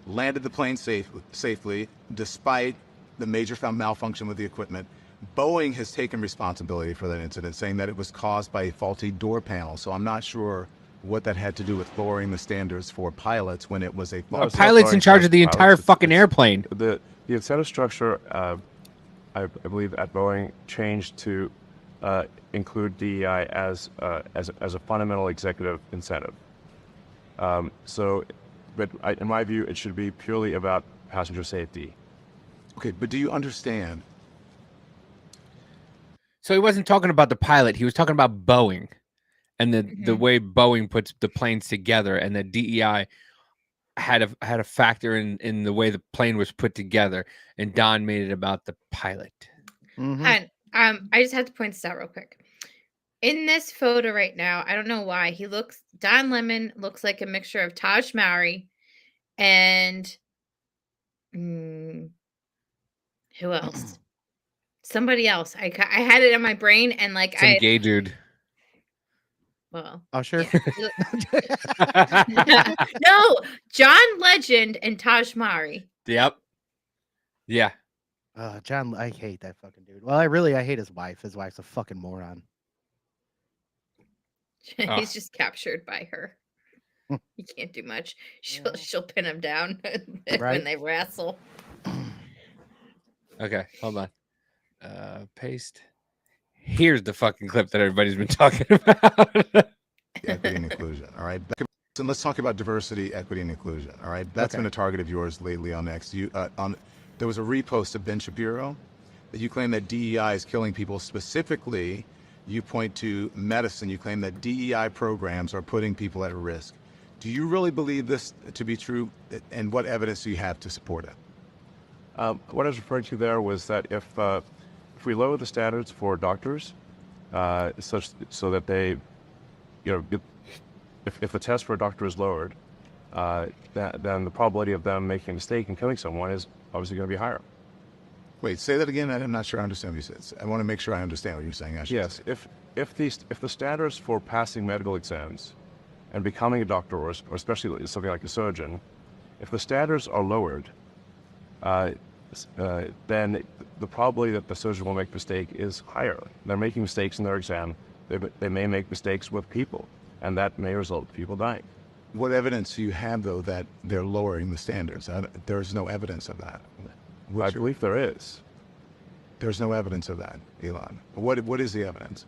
landed the plane safely despite the major malfunction with the equipment. Boeing has taken responsibility for that incident, saying that it was caused by a faulty door panel. So I'm not sure what that had to do with lowering the standards for pilots when it was a No, faulty. it's not Pilot's in lowering charge of the standards for entire pilots. fucking airplane. The incentive structure, I believe, at Boeing changed to include DEI as a fundamental executive incentive. In my view, it should be purely about passenger safety. Okay, but do you understand? So he wasn't talking about the pilot. He was talking about Boeing and the way Boeing puts the planes together, and the DEI had a factor in the way the plane was put together. And Don made it about the pilot. Mhm. And I just have to point this out real quick. In this photo right now, I don't know why Don Lemon looks like a mixture of Taj Mowry and who else? Somebody else. I had it in my brain and like Some gay dude. well, Oh, sure. no, John Legend and Taj Mowry. Yep. Yeah. John, I hate that fucking dude. Well, I hate his wife. His wife's a fucking moron. He's just captured by her. He can't do much. She'll pin him down when Right. they wrestle. Okay. Hold on. Paste. Here's the fucking clip that everybody's been talking about. Equity and inclusion. All right. So let's talk about diversity, equity, and inclusion. All right. That's Okay. been a target of yours lately on X. There was a repost of Ben Shapiro that you claim that DEI is killing people. Specifically, you point to medicine. You claim that DEI programs are putting people at risk. Do you really believe this to be true? And what evidence do you have to support it? What I was referring to there was that if we lower the standards for doctors, such so that they, if the test for a doctor is lowered, then the probability of them making a mistake and killing someone is obviously going to be higher. Wait, say that again. I'm not sure I understand what you said. I want to make sure I understand what you're saying. Yes, if the standards for passing medical exams and becoming a doctor, or especially something like a surgeon, if the standards are lowered, then the probability that the surgeon will make a mistake is higher. They're making mistakes in their exam. They may make mistakes with people, and that may result in people dying. What evidence do you have, though, that they're lowering the standards? There's no evidence of that. I believe there is. There's no evidence of that, Elon. What is the evidence?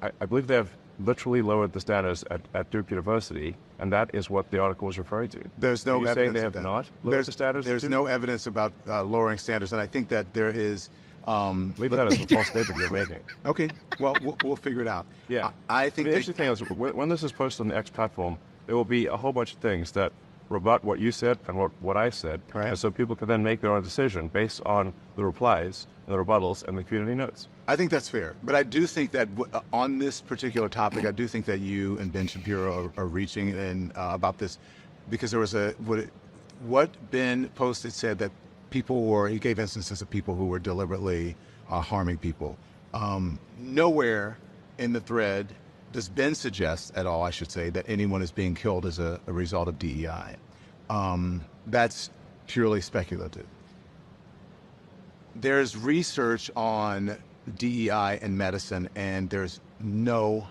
I believe they have literally lowered the standards at Duke University, and that is what the article was referring to. There's no Are you evidence saying they of have that. not lowered the standards? There's no evidence about lowering standards, and I think that there is. I believe that is a false statement you're making. Okay, well, we'll figure it out. Yeah. I think The that- interesting thing is, when this is posted on the X platform, there will be a whole bunch of things that rebut what you said and what I said. Right. And so people can then make their own decision based on the replies in the rebuttals and the community notes. I think that's fair, but I do think that on this particular topic, I do think that you and Ben Shapiro are reaching in about this, because there was what Ben posted said that people were, he gave instances of people who were deliberately harming people. Nowhere in the thread does Ben suggest at all, I should say, that anyone is being killed as a result of DEI. That's purely speculative. There's research on DEI in medicine, and there's no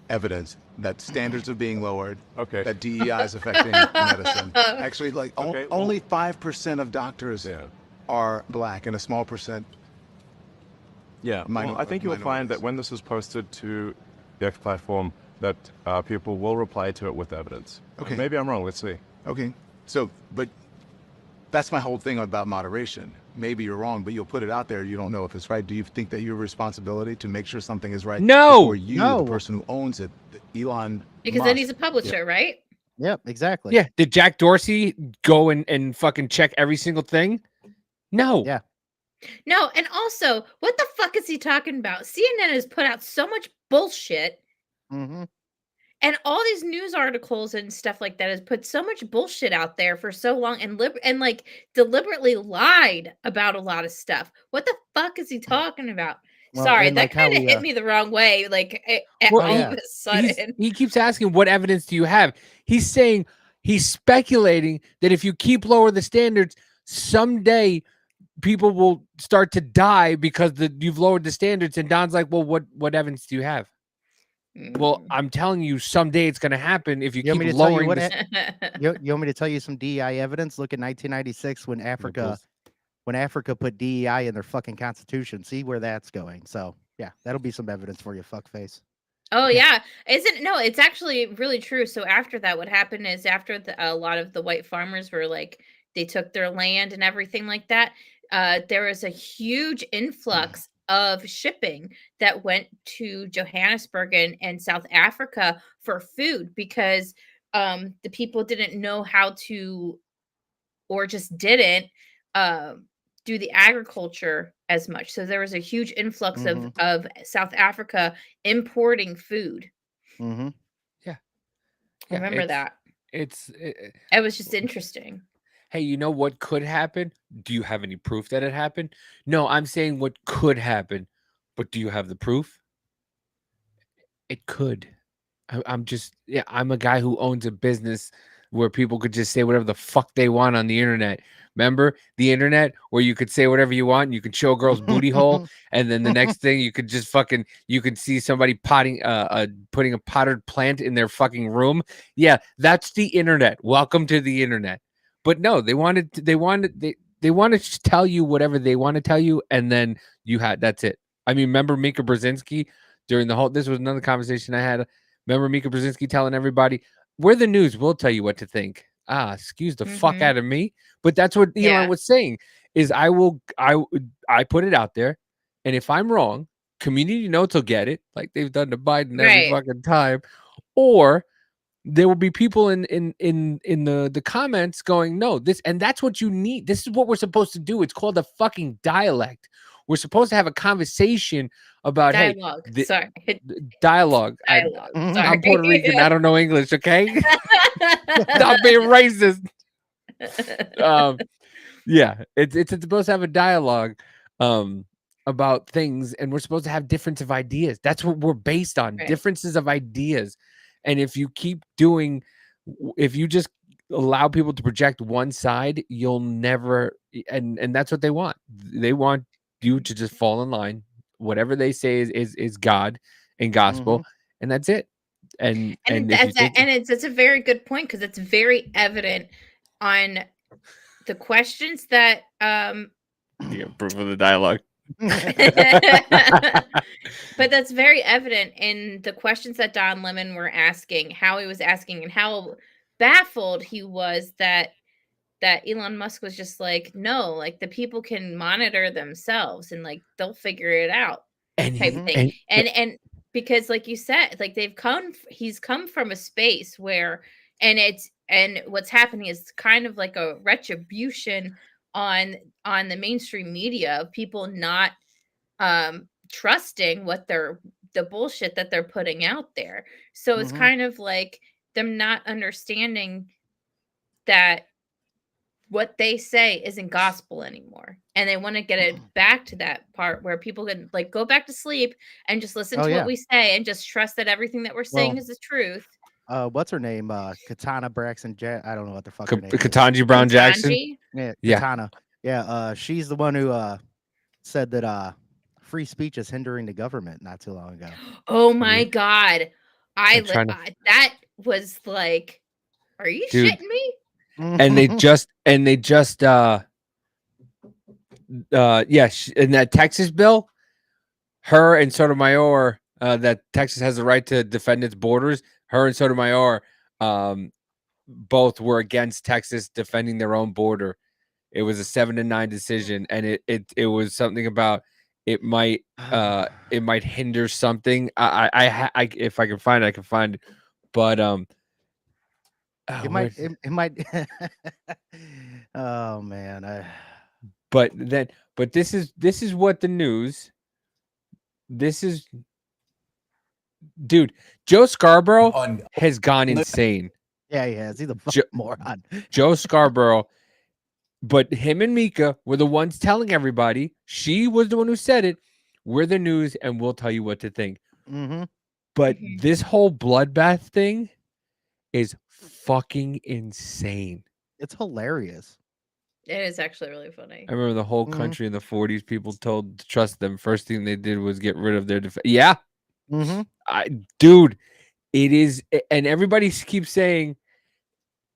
evidence that standards are being lowered, Okay. that DEI is affecting medicine. Actually, like Okay, well- only 5% of doctors Yeah. are black, and a small percent. Yeah, well, I think you'll find that when this is posted to the X platform, that people will reply to it with evidence. Okay. Maybe I'm wrong. Let's see. Okay, so, but that's my whole thing about moderation. Maybe you're wrong, but you'll put it out there. You don't know if it's right. Do you think that your responsibility to make sure something is right? No! Before you, No. the person who owns it, Elon Because Musk. then he's a publisher, right? Yep, exactly. Yeah. Did Jack Dorsey go and fucking check every single thing? No. Yeah. No, and also, what the fuck is he talking about? CNN has put out so much bullshit, Mm-hmm. and all these news articles and stuff like that has put so much bullshit out there for so long, and like deliberately lied about a lot of stuff. What the fuck is he talking about? Well, Sorry, and that like how kind of we, hit me the wrong way. Like Well, all yeah. of a sudden. He keeps asking, what evidence do you have? He's saying, he's speculating that if you keep lower the standards, someday people will start to die because you've lowered the standards. And Don's like, well, what evidence do you have? Well, I'm telling you, someday it's going to happen if you You want keep me to tell you lowering what the You want me to tell you some DEI evidence? Look at 1996 when Africa put DEI in their fucking constitution. See where that's going. So yeah, that'll be some evidence for you, fuckface. Oh yeah, it's actually really true. So after that, what happened is after a lot of the white farmers were like, they took their land and everything like that. There was a huge influx of shipping that went to Johannesburg and South Africa for food because the people didn't know how to, or just didn't do the agriculture as much. So there was a huge influx of South Africa importing food. Mm-hmm. Remember that. It It was just interesting. Hey, you know what could happen? Do you have any proof that it happened? No, I'm saying what could happen, but do you have the proof? It could. I'm a guy who owns a business where people could just say whatever the fuck they want on the internet. Remember the internet where you could say whatever you want and you could show a girl's booty hole, and then the next thing you could just you could see somebody putting a potted plant in their fucking room. Yeah, that's the internet. Welcome to the internet. But no, they wanted to tell you whatever they want to tell you, and then that's it. I mean, remember Mika Brzezinski during this was another conversation I had. Remember Mika Brzezinski telling everybody, we're the news, we'll tell you what to think. Excuse the fuck out of me. But that's what Elon was saying, is I put it out there, and if I'm wrong, community notes will get it, like they've done to Biden every fucking time, or there will be people in the comments going, no, and that's what you need. This is what we're supposed to do. It's called a fucking dialect. We're supposed to have a conversation about dialogue. Sorry. Dialogue. Dialogue. Sorry. I'm Puerto Rican. I don't know English. Okay, stop being racist. Yeah, it's supposed to have a dialogue about things, and we're supposed to have difference of ideas. That's what we're based on, differences of ideas. And if you just allow people to project one side, you'll never, and that's what they want. They want you to just fall in line. Whatever they say is God and gospel, and that's it. And it's a very good point, because it's very evident on the questions that proof of the dialogue. But that's very evident in the questions that Don Lemon were asking, how he was asking, and how baffled he was that Elon Musk was just like, no, like the people can monitor themselves and like they'll figure it out, type thing. And because like you said, like he's come from a space where, and what's happening is kind of like a retribution on the mainstream media of people not trusting what the bullshit that they're putting out there. So it's Mhm. kind of like them not understanding that what they say isn't gospel anymore. And they want to get it back to that part where people can like go back to sleep and just listen Oh, to yeah. what we say and just trust that everything that we're saying Well, is the truth. What's her name? Katana Braxton. I don't know what the fuck her name is. Katanji Brown Jackson. Sanji? Yeah, Yeah. Katana. Yeah. She's the one who said that free speech is hindering the government not too long ago. Oh my God. I'm trying to- That was like, are you Dude. shitting me? And they just in that Texas bill, her and Sotomayor, that Texas has the right to defend its borders. Her and Sotomayor, both were against Texas defending their own border. It was a 7-9 decision, and it was something about it might hinder something. I if I can find it, I can find it, but it might. Oh man. But this is what the news. This is, dude. Joe Scarborough has gone insane. Yeah, he has. He's a fucking moron. Joe Scarborough, but him and Mika were the ones telling everybody. She was the one who said it. We're the news, and we'll tell you what to think. Mm-hmm. But this whole bloodbath thing is fucking insane. It's hilarious. It is actually really funny. I remember the whole country in the 40s, people told to trust them. First thing they did was get rid of their defense. Yeah. Mm-hmm. Dude, it is. And everybody keeps saying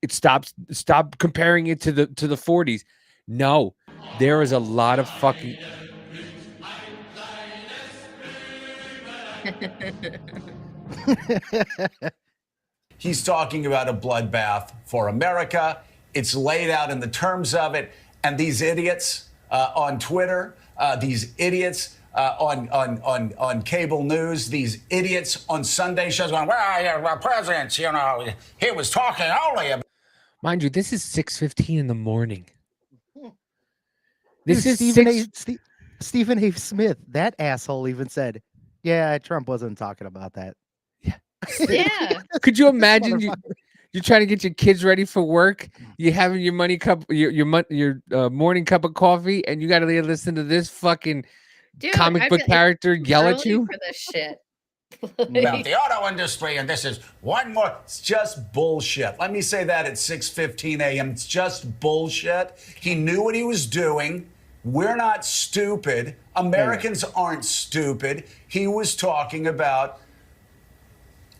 it stops. Stop comparing it to the 40s. No, there is a lot of fucking. He's talking about a bloodbath for America. It's laid out in the terms of it. And these idiots on Twitter, these idiots on cable news, these idiots on Sunday shows going, well, presidents, you know, he was talking only about. Mind you, this is 6:15 in the morning. This Dude, is Stephen A. Smith. That asshole even said, "Yeah, Trump wasn't talking about that." Yeah. Could you imagine you're trying to get your kids ready for work? You having your morning cup of coffee, and you got to listen to this fucking comic book character yell at you for this shit. About the auto industry, and this is one more. It's just bullshit. Let me say that at 6:15 a.m. It's just bullshit. He knew what he was doing. We're not stupid. Americans aren't stupid. He was talking about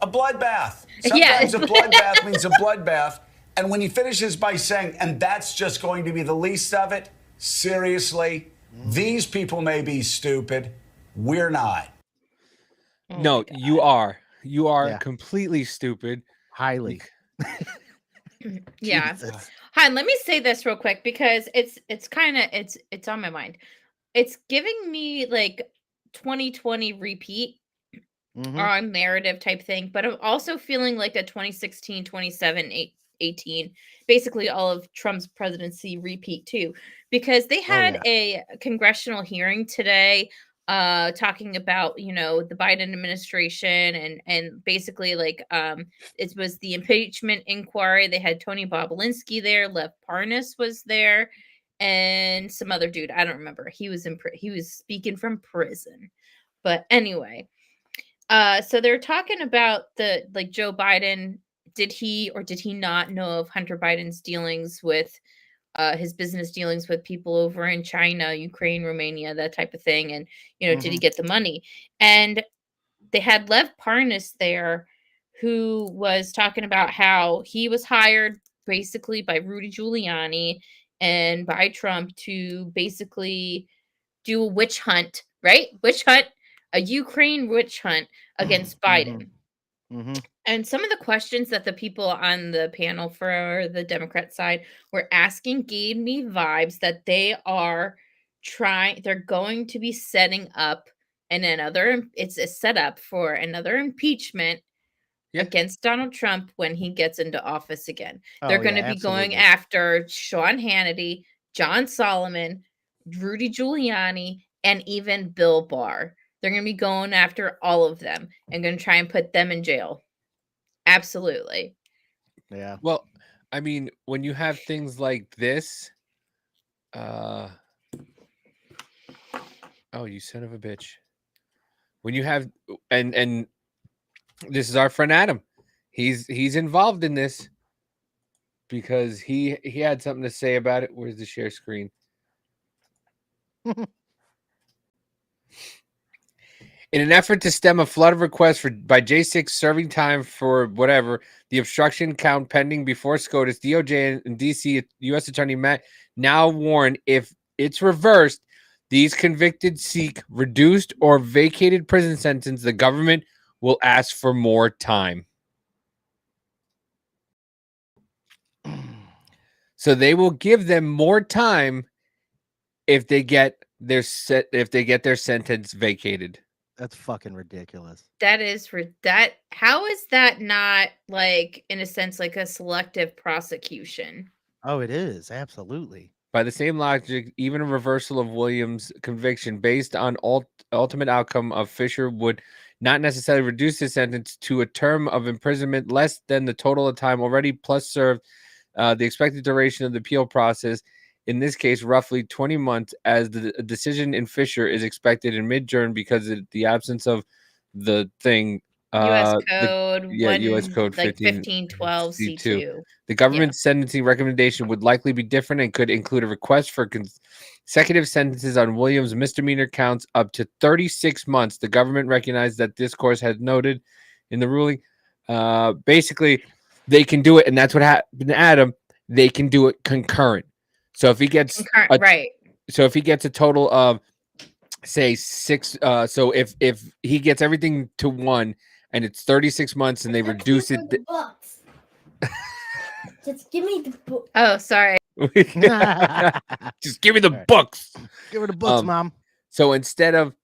a bloodbath. Sometimes a bloodbath means a bloodbath. And when he finishes by saying, and that's just going to be the least of it, seriously, these people may be stupid. We're not. No, you are. You are completely stupid. Highly. Yeah. Jesus. Han, let me say this real quick because it's on my mind. It's giving me like 2020 repeat or narrative type thing, but I'm also feeling like a 2016, 2018, basically all of Trump's presidency repeat too, because they had a congressional hearing today talking about, you know, the Biden administration and basically like it was the impeachment inquiry. They had Tony Bobulinski there, Lev Parnas was there, and some other dude, I don't remember. He was speaking from prison. But anyway, so they're talking about the like Joe Biden, did he or did he not know of Hunter Biden's dealings with his business dealings with people over in China, Ukraine, Romania, that type of thing. And, you know, did he get the money? And they had Lev Parnas there who was talking about how he was hired basically by Rudy Giuliani and by Trump to basically do a witch hunt, right? Witch hunt, a Ukraine witch hunt against Biden. And some of the questions that the people on the panel for the Democrat side were asking gave me vibes that they're going to be setting up it's a setup for another impeachment against Donald Trump when he gets into office again. They're going to be going after Sean Hannity, John Solomon, Rudy Giuliani, and even Bill Barr. They're going to be going after all of them and going to try and put them in jail. Absolutely. Yeah. Well, I mean, when you have things like this, oh, you son of a bitch. When you have and this is our friend Adam. He's involved in this because he had something to say about it. Where's the share screen? In an effort to stem a flood of requests by J6 serving time for whatever, the obstruction count pending before SCOTUS, DOJ, and DC U.S. Attorney Matt now warn if it's reversed, these convicted seek reduced or vacated prison sentence. The government will ask for more time. So they will give them more time if they get their sentence vacated. That's fucking ridiculous. That is for that. How is that not like, in a sense, like a selective prosecution? Oh, it is. Absolutely. By the same logic, even a reversal of Williams' conviction based on ultimate outcome of Fisher would not necessarily reduce his sentence to a term of imprisonment less than the total of time already plus served, the expected duration of the appeal process, in this case, roughly 20 months, as the decision in Fisher is expected in mid-term because of the absence of the thing. U.S. Code, U.S. Code like 1512 C2. The government's sentencing recommendation would likely be different and could include a request for consecutive sentences on Williams' misdemeanor counts up to 36 months. The government recognized that this course had noted in the ruling. Basically, they can do it, and that's what happened to Adam. They can do it concurrent. So if he gets right. So if he gets a total of, say, 6, so if he gets everything to 1 and it's 36 months and they reduce it. Just give me the book. Oh, sorry. Just give me the books. Give her the books, Mom. So instead of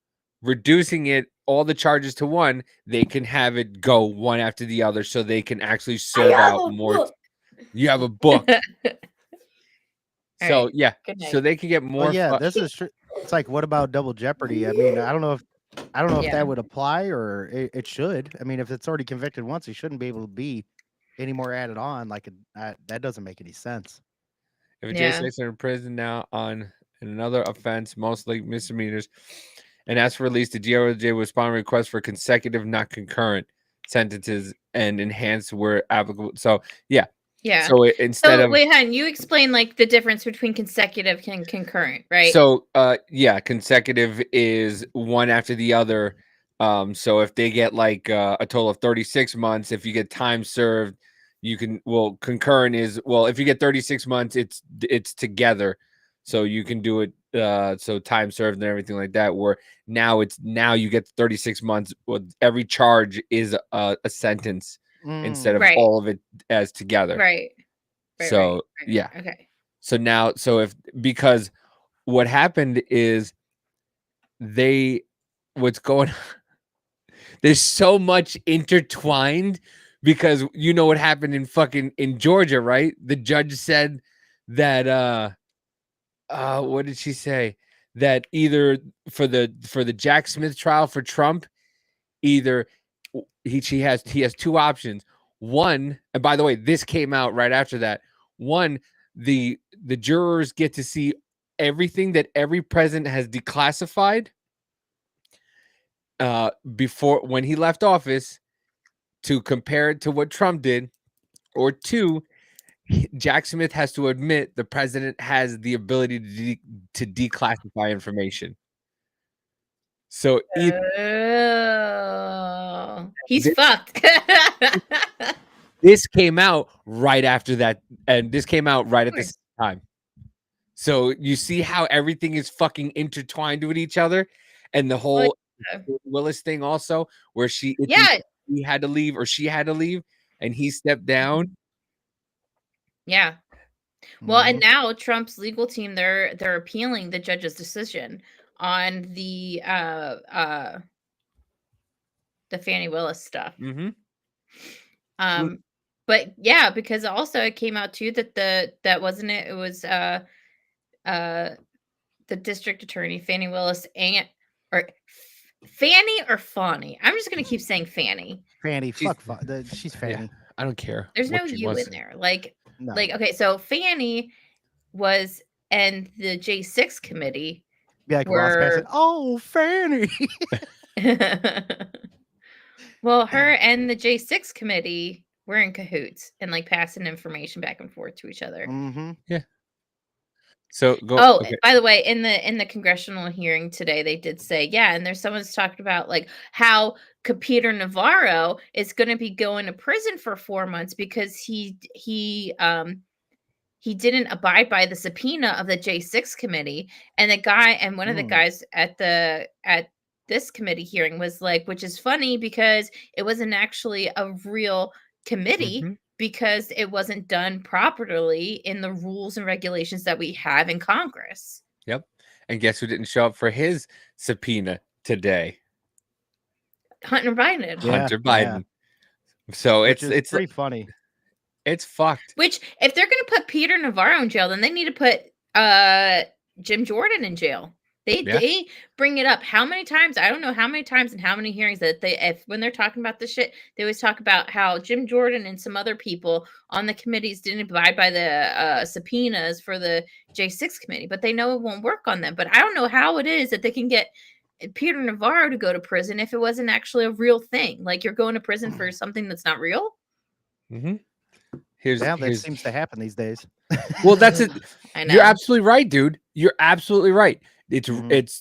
reducing it, all the charges to 1, they can have it go one after the other so they can actually serve out more. Book. You have a book. So, right. yeah. So they can get more. Well, yeah, this is true. It's like, what about double jeopardy? I mean, I don't know if that would apply, or it should. I mean, if it's already convicted once, he shouldn't be able to be any more added on. Like that doesn't make any sense. If a J6 are in prison now on another offense, mostly misdemeanors, and asks for release, the DOJ will respond to requests for consecutive, not concurrent sentences and enhanced where applicable. So, yeah. Yeah. So instead of wait, hon, you explain like the difference between consecutive and concurrent, right? So yeah, consecutive is one after the other. So if they get like a total of 36 months, if you get time served, you can concurrent is if you get 36 months, it's together. So you can do it so time served and everything like that, where now you get 36 months. Every charge is a sentence. Instead of all of it as together. Right. So, yeah. Okay. So now, because what happened is what's going on, there's so much intertwined because you know what happened in Georgia, right? The judge said that, what did she say? That either for the Jack Smith trial for Trump, either he has 2 options. One, and by the way, this came out right after that. One, the jurors get to see everything that every president has declassified before when he left office to compare it to what Trump did. Or 2, Jack Smith has to admit the president has the ability to declassify information. So he's fucked. This came out right after that, and this came out right at the same time. So you see how everything is fucking intertwined with each other, and the whole Willis thing also, where he had to leave or she had to leave, and he stepped down. Yeah. Well, and now Trump's legal team, they're appealing the judge's decision on the Fani Willis stuff. But yeah, because also it came out too that that wasn't it. It was the district attorney, Fannie Willis, Fanny or Fawny. I'm just gonna keep saying Fanny. Fanny, She's- she's Fanny. I don't care. There's no what she U wants in to- there. Like, No. okay, so Fanny was, and the J6 committee. Be like Ross Pattinson. were- Oh, Fanny. Well, her and the J6 committee were in cahoots and like passing information back and forth to each other. Mm-hmm. So go. Oh, okay. by the way, in the congressional hearing today, they did say, yeah, and there's someone's talked about like how Peter Navarro is going to be going to prison for 4 months because he didn't abide by the subpoena of the J6 committee, and the guy and one of the guys at this committee hearing was like, which is funny because it wasn't actually a real committee. Mhm. Because it wasn't done properly in the rules and regulations that we have in Congress. Yep. And guess who didn't show up for his subpoena today? Hunter Biden. Yeah, Hunter Biden. So Which is it's pretty funny. it's fucked. Which, if they're going to put Peter Navarro in jail, then they need to put Jim Jordan in jail. They bring it up how many times? I don't know how many times and how many hearings that when they're talking about this shit, they always talk about how Jim Jordan and some other people on the committees didn't abide by the subpoenas for the J6 committee, but they know it won't work on them. But I don't know how it is that they can get Peter Navarro to go to prison if it wasn't actually a real thing. Like, you're going to prison for something that's not real. Mm-hmm. Yeah, that seems to happen these days. Well, that's it. I know. You're absolutely right, dude. You're absolutely right.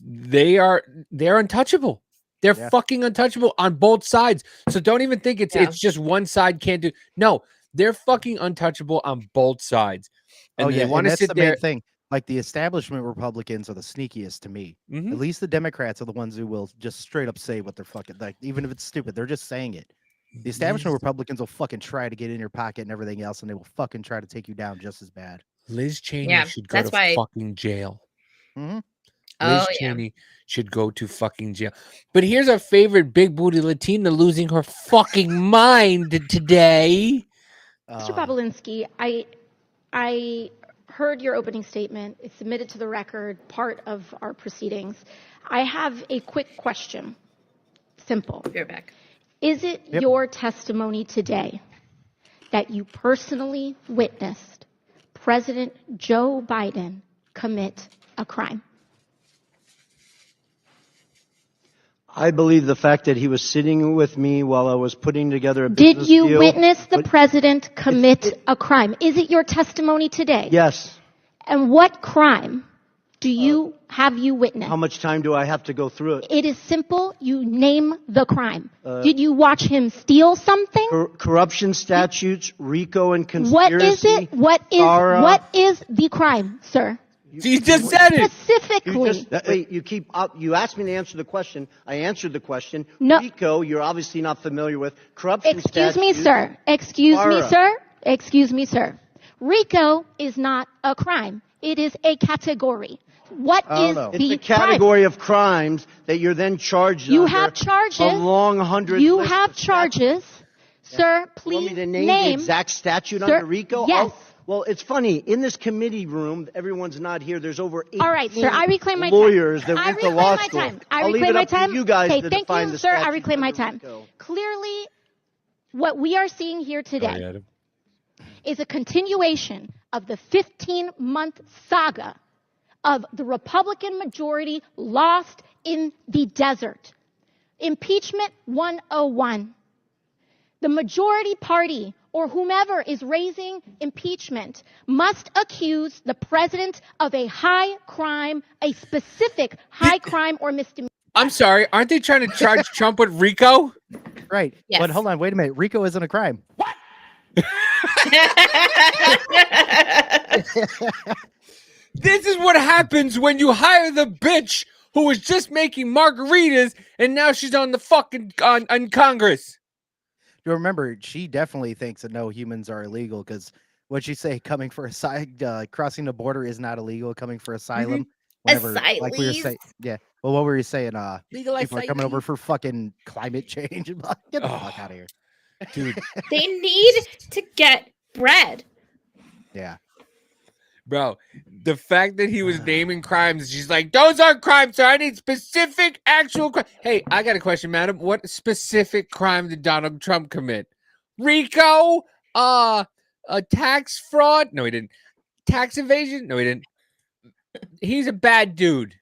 They're untouchable. They're fucking untouchable on both sides. So don't even think it's just one side can't do. No, they're fucking untouchable on both sides. And they want to that's sit the there. main thing. Like, the establishment Republicans are the sneakiest to me. Mhm. At least the Democrats are the ones who will just straight up say what they're fucking like, even if it's stupid. They're just saying it. The establishment Republicans will fucking try to get in your pocket and everything else, and they will fucking try to take you down just as bad. Liz Cheney Yeah, should go that's to why- fucking jail. Mhm. Liz Cheney should go to fucking jail. But here's our favorite big booty Latina losing her fucking mind today. Mr. Bobulinski, I heard your opening statement. It's submitted to the record, part of our proceedings. I have a quick question. Simple. You're back. Is it your testimony today that you personally witnessed President Joe Biden commit a crime? I believe the fact that he was sitting with me while I was putting together a Did business you deal. witness the but- president commit a crime? Is it your testimony today? Yes. And what crime do you have you witnessed? How much time do I have to go through it? It is simple. You name the crime. Did you watch him steal something? Corruption statutes, RICO and conspiracy. What is it? FARA. What is the crime, sir? You just said it. Specifically. You asked me to answer the question. I answered the question. No. RICO, you're obviously not familiar with. Corruption Excuse me, statutes. sir. Excuse me, FARA. sir. Excuse me, sir. RICO is not a crime. It is a category. What is It's the a category of crimes that you're then charged You under have charges. A long 100. You list have of charges. Sir, You please want me to name the exact statute Sir, under RICO? yes. Well, it's funny. In this committee room, everyone's not here. There's over 18 All right, sir. I reclaim my time. lawyers that I went to reclaim law my school. time. I I'll leave reclaim it my up time. to you guys Okay, to thank define you, the sir. I statute reclaim my under time. RICO. Clearly, what we are seeing here today is a continuation of the 15-month saga of the Republican majority lost in the desert. Impeachment 101. The majority party or whomever is raising impeachment must accuse the president of a high crime, a specific high crime or misdemeanor. I'm sorry. Aren't they trying to charge Trump with RICO? Right. Yes. But hold on, wait a minute. RICO isn't a crime. This is what happens when you hire the bitch who was just making margaritas and now she's on the fucking on Congress. You remember, she definitely thinks that no humans are illegal because what she say, coming for crossing the border is not illegal. Coming for asylum, like we were Asylees. saying, yeah. Well, what were you saying? Legalize People are coming over for fucking climate change. Get the fuck out of here, Dude. They need to get bread. Yeah. Bro, the fact that he was naming crimes, she's like, those aren't crimes, sir. I need specific actual crime. Hey, I got a question, madam. What specific crime did Donald Trump commit? RICO? A tax fraud? No, he didn't. Tax evasion? No, he didn't. He's a bad dude.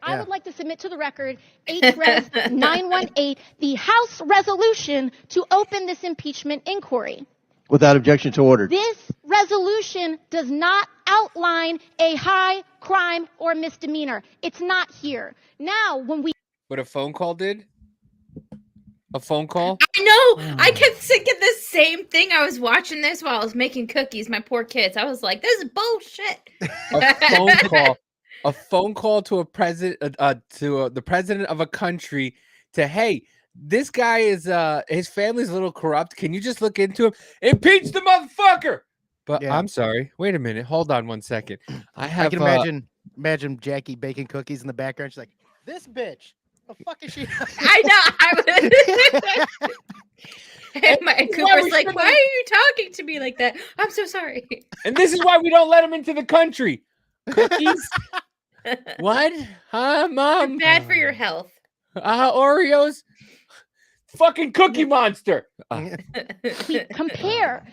I would like to submit to the record H.Res. 918, the House resolution to open this impeachment inquiry. Without objection to order. This resolution does not outline a high crime or misdemeanor. It's not here. Now, when we... But a phone call did? A phone call? I know. I kept thinking the same thing. I was watching this while I was making cookies. My poor kids. I was like, this is bullshit. A phone call. A phone call to a president, the president of a country to, hey, this guy is his family's a little corrupt. Can you just look into him? Impeach the motherfucker. But I'm sorry. Wait a minute. Hold on 1 second. I can imagine Jackie baking cookies in the background. She's like, "This bitch, the fuck is she?" I know. And Cooper's like, "Why are you talking to me like that? I'm so sorry." And this is why we don't let him into the country. Cookies. What? Huh, Mom? They're bad for your health. Oreos. Fucking Cookie Monster. We compare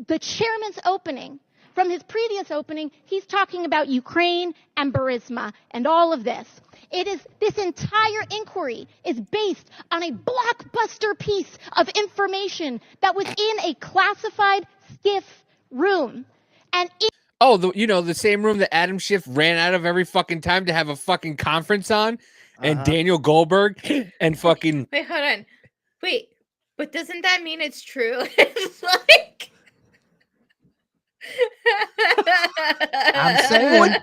the chairman's opening from his previous opening. He's talking about Ukraine and Burisma and all of this. This entire inquiry is based on a blockbuster piece of information that was in a classified SCIF room. And the same room that Adam Schiff ran out of every fucking time to have a fucking conference on, and Daniel Goldberg and fucking. Wait, hold on. Wait, but doesn't that mean it's true? It's like. I'm saying.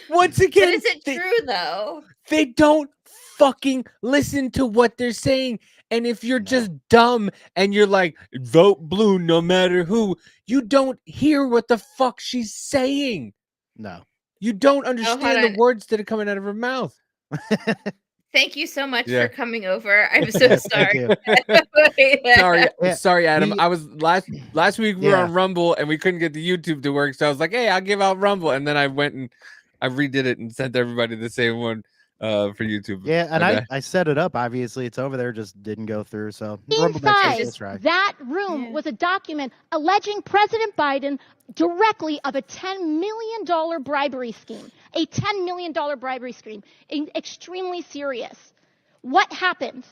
Once again, but is it true though? They don't fucking listen to what they're saying. And if you're just dumb and you're like, vote blue no matter who, you don't hear what the fuck she's saying. No. You don't understand the words that are coming out of her mouth. Thank you so much for coming over. I'm so sorry. Sorry, Adam. I was last week we were on Rumble and we couldn't get the YouTube to work. So I was like, hey, I'll give out Rumble. And then I went and I redid it and sent everybody the same one for YouTube. Yeah, and I set it up. Obviously, it's over there, just didn't go through. So inside that room was a document alleging President Biden directly of a $10 million bribery scheme. A $10 million bribery scheme. Extremely serious. What happened?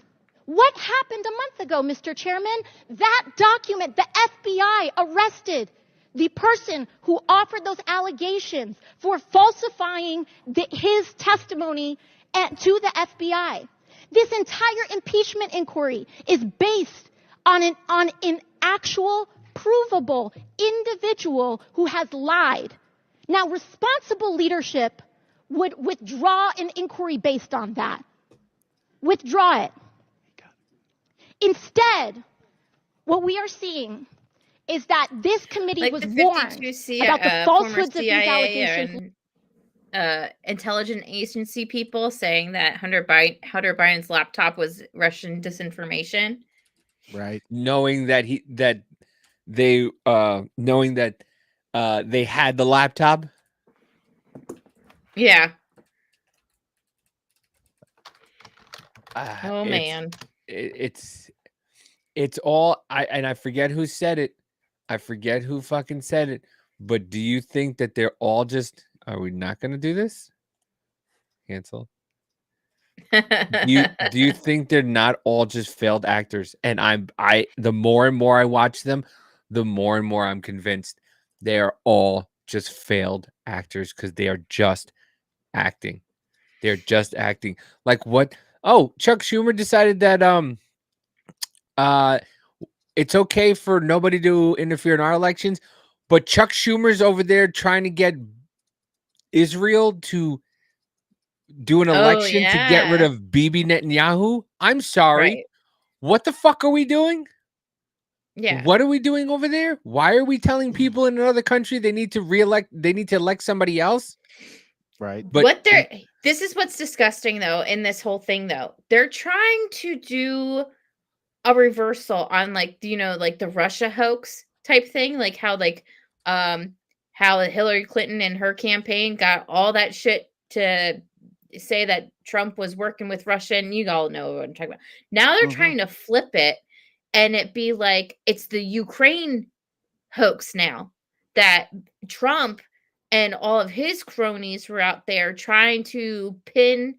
What happened a month ago, Mr. Chairman? That document, the FBI arrested the person who offered those allegations for falsifying his testimony to the FBI. This entire impeachment inquiry is based on an actual provable individual who has lied. Now, responsible leadership would withdraw an inquiry based on that. Withdraw it. Instead, what we are seeing is that this committee was warned about the falsehoods of these allegations. Intelligence agency people saying that Hunter Biden's laptop was Russian disinformation. Right. Knowing that they had the laptop. Yeah. Man. It's all I forget who said it. I forget who fucking said it. But do you think that they're all just, are we not going to do this? Cancel. Do you think they're not all just failed actors? And the more and more I watch them, the more and more I'm convinced they are all just failed actors because they are just acting. They're just acting. Like what? Oh, Chuck Schumer decided that it's okay for nobody to interfere in our elections, but Chuck Schumer's over there trying to get Israel to do an election to get rid of Bibi Netanyahu. I'm sorry. Right. What the fuck are we doing? Yeah. What are we doing over there? Why are we telling people in another country they need to elect somebody else? Right. But this is what's disgusting though in this whole thing though. They're trying to do a reversal on like the Russia hoax type thing, like how how Hillary Clinton and her campaign got all that shit to say that Trump was working with Russia, and you all know what I'm talking about. Now they're trying to flip it and it be like it's the Ukraine hoax now, that Trump and all of his cronies were out there trying to pin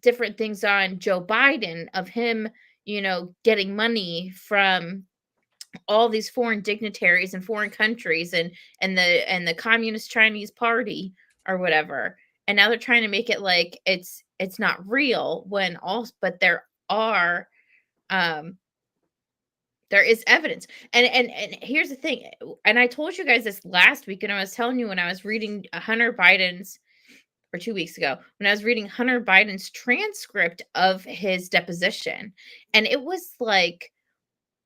different things on Joe Biden of him, getting money from all these foreign dignitaries and foreign countries and the Communist Chinese Party or whatever. And now they're trying to make it like it's not real but there is evidence. And here's the thing. And I told you guys this last week, and I was telling you when I was reading Hunter Biden's, or 2 weeks ago, when I was reading Hunter Biden's transcript of his deposition, and it was like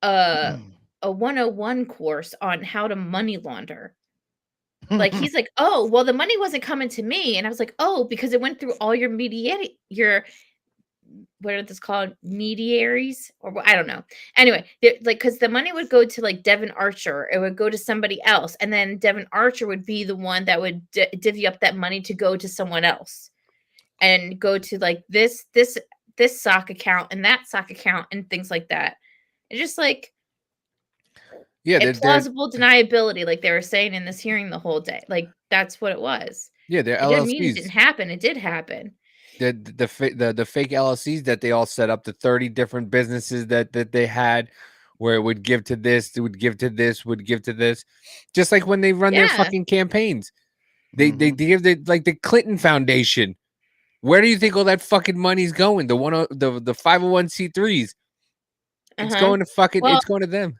a 101 course on how to money launder. Like, he's like, oh, well, the money wasn't coming to me. And I was like, oh, because it went through all your what are this called? Mediaries? Or I don't know. Anyway, because the money would go to like Devin Archer. It would go to somebody else. And then Devin Archer would be the one that would divvy up that money to go to someone else and go to like this sock account and that sock account and things like that. It's just like, it's plausible deniability, like they were saying in this hearing the whole day. Like, that's what it was. Yeah, they're LLCs. It didn't mean it didn't happen. It did happen. The fake LLCs that they all set up, the 30 different businesses that they had, where it would give to this, it would give to this, would give to this, just like when they run their fucking campaigns. They give the Clinton Foundation. Where do you think all that fucking money's going? The 501c3s. It's going to it's going to them.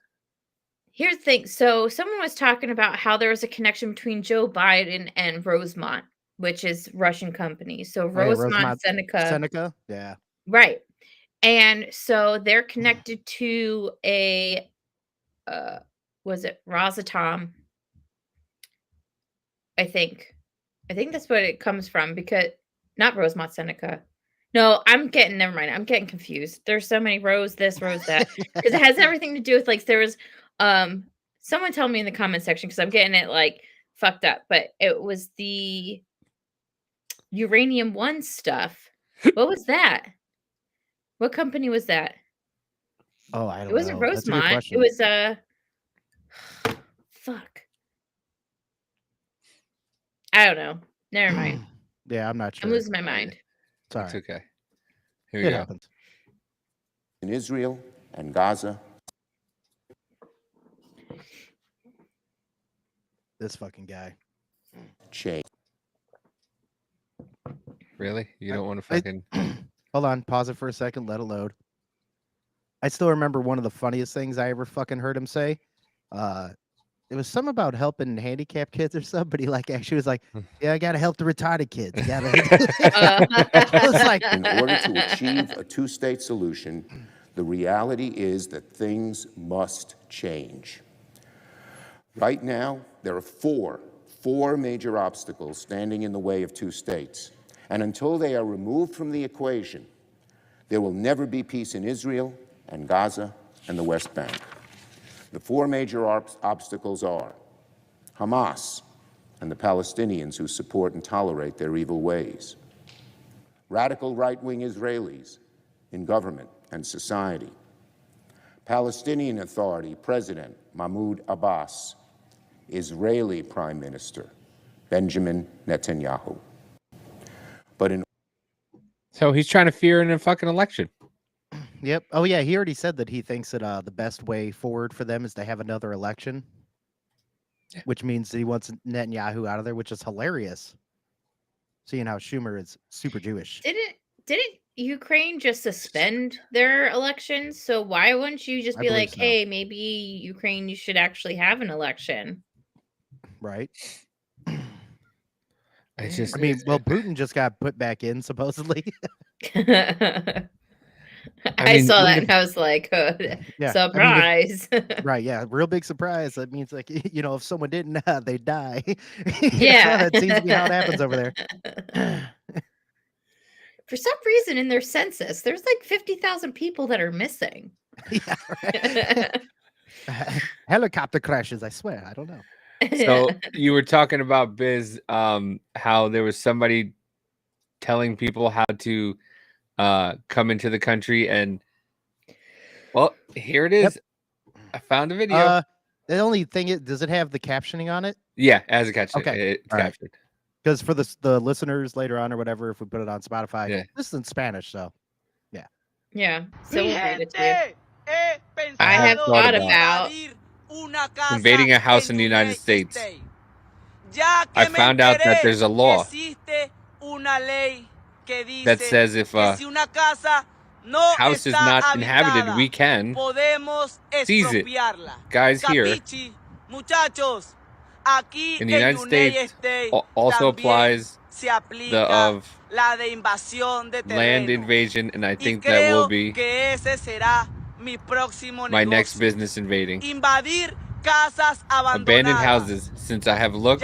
Here's the thing. So someone was talking about how there was a connection between Joe Biden and Rosemont, which is Russian company. So Rosemont Seneca. Yeah. Right. And so they're connected to a was it Rosatom? I think that's what it comes from, because not Rosemont Seneca. No, never mind. I'm getting confused. There's so many rows this, rows that, because it has everything to do with like, there was someone tell me in the comment section, because I'm getting it like fucked up, but it was the Uranium One stuff. What was that? What company was that? Oh, I don't know. It wasn't Rosemont. It was fuck. I don't know. Never mind. Yeah, I'm not sure. I'm losing my mind. Sorry. It's okay. Here we go. Happens. In Israel and Gaza. This fucking guy. Change. Really? You don't want to fucking... Hold on. Pause it for a second. Let it load. I still remember one of the funniest things I ever fucking heard him say. It was something about helping handicapped kids or something, but he actually was like, yeah, I got to help the retarded kids. I was like, in order to achieve a two-state solution, the reality is that things must change. Right now, there are four major obstacles standing in the way of two states. And until they are removed from the equation, there will never be peace in Israel and Gaza and the West Bank. The four major obstacles are Hamas and the Palestinians who support and tolerate their evil ways, radical right-wing Israelis in government and society, Palestinian Authority President Mahmoud Abbas, Israeli Prime Minister Benjamin Netanyahu. So he's trying to fear in a fucking election. Yep. Oh, yeah. He already said that he thinks that the best way forward for them is to have another election, which means he wants Netanyahu out of there, which is hilarious. Seeing how Schumer is super Jewish. Didn't Ukraine just suspend their elections? So why wouldn't you just be like, so. hey, maybe Ukraine, you should actually have an election? Right. It's I mean, well, Putin just got put back in, supposedly. I saw that and I was like, surprise. I mean, right, yeah, real big surprise. That means, like, if someone didn't, they die. Yeah. That seems to be how it happens over there. For some reason, in their census, there's like 50,000 people that are missing. Yeah, right. Helicopter crashes, I swear. I don't know. So you were talking about Biz, how there was somebody telling people how to come into the country, and well, here it is. I found a video. The only thing is, does it have the captioning on it? Yeah, as a caption. Okay, It's all right. captured. Because for the listeners later on or whatever, if we put it on Spotify, Yeah. this is in Spanish, so yeah. Yeah. So we'll read it to you. I I have have thought thought about invading a house in the United States. I found out that there's a law that says if a house is not inhabited, we can seize it. Guys, here in the United States also applies the of land invasion, and I think that will be my next business invading. Abandoned houses, since I have looked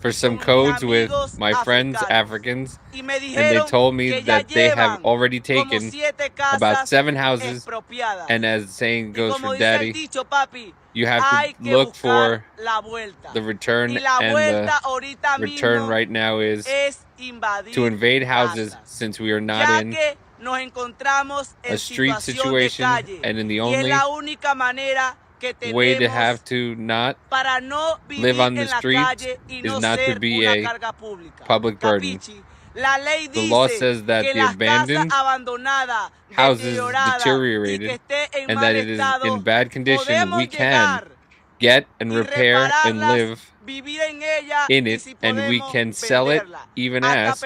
for some codes with my friends, Africans, and they told me that they have already taken about 7 houses, and as the saying goes for Daddy, you have to look for the return, and the return right now is to invade houses, since we are not in a street situation, and in the only way to have to not live on the streets is not to be a public burden. The law says that the abandoned houses deteriorated and that it is in bad condition, we can get and repair and live in it, and we can sell it, even ask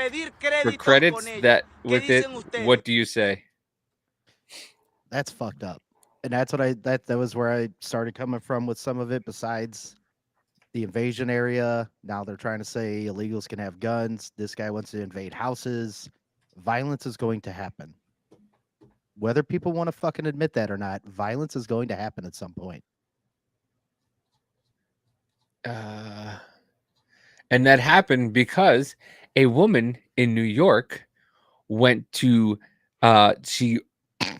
for credits that with it. What do you say? That's fucked up. And that's what that was where I started coming from with some of it. Besides the invasion area, now they're trying to say illegals can have guns. This guy wants to invade houses. Violence is going to happen. Whether people want to fucking admit that or not, violence is going to happen at some point. And that happened because a woman in New York went to she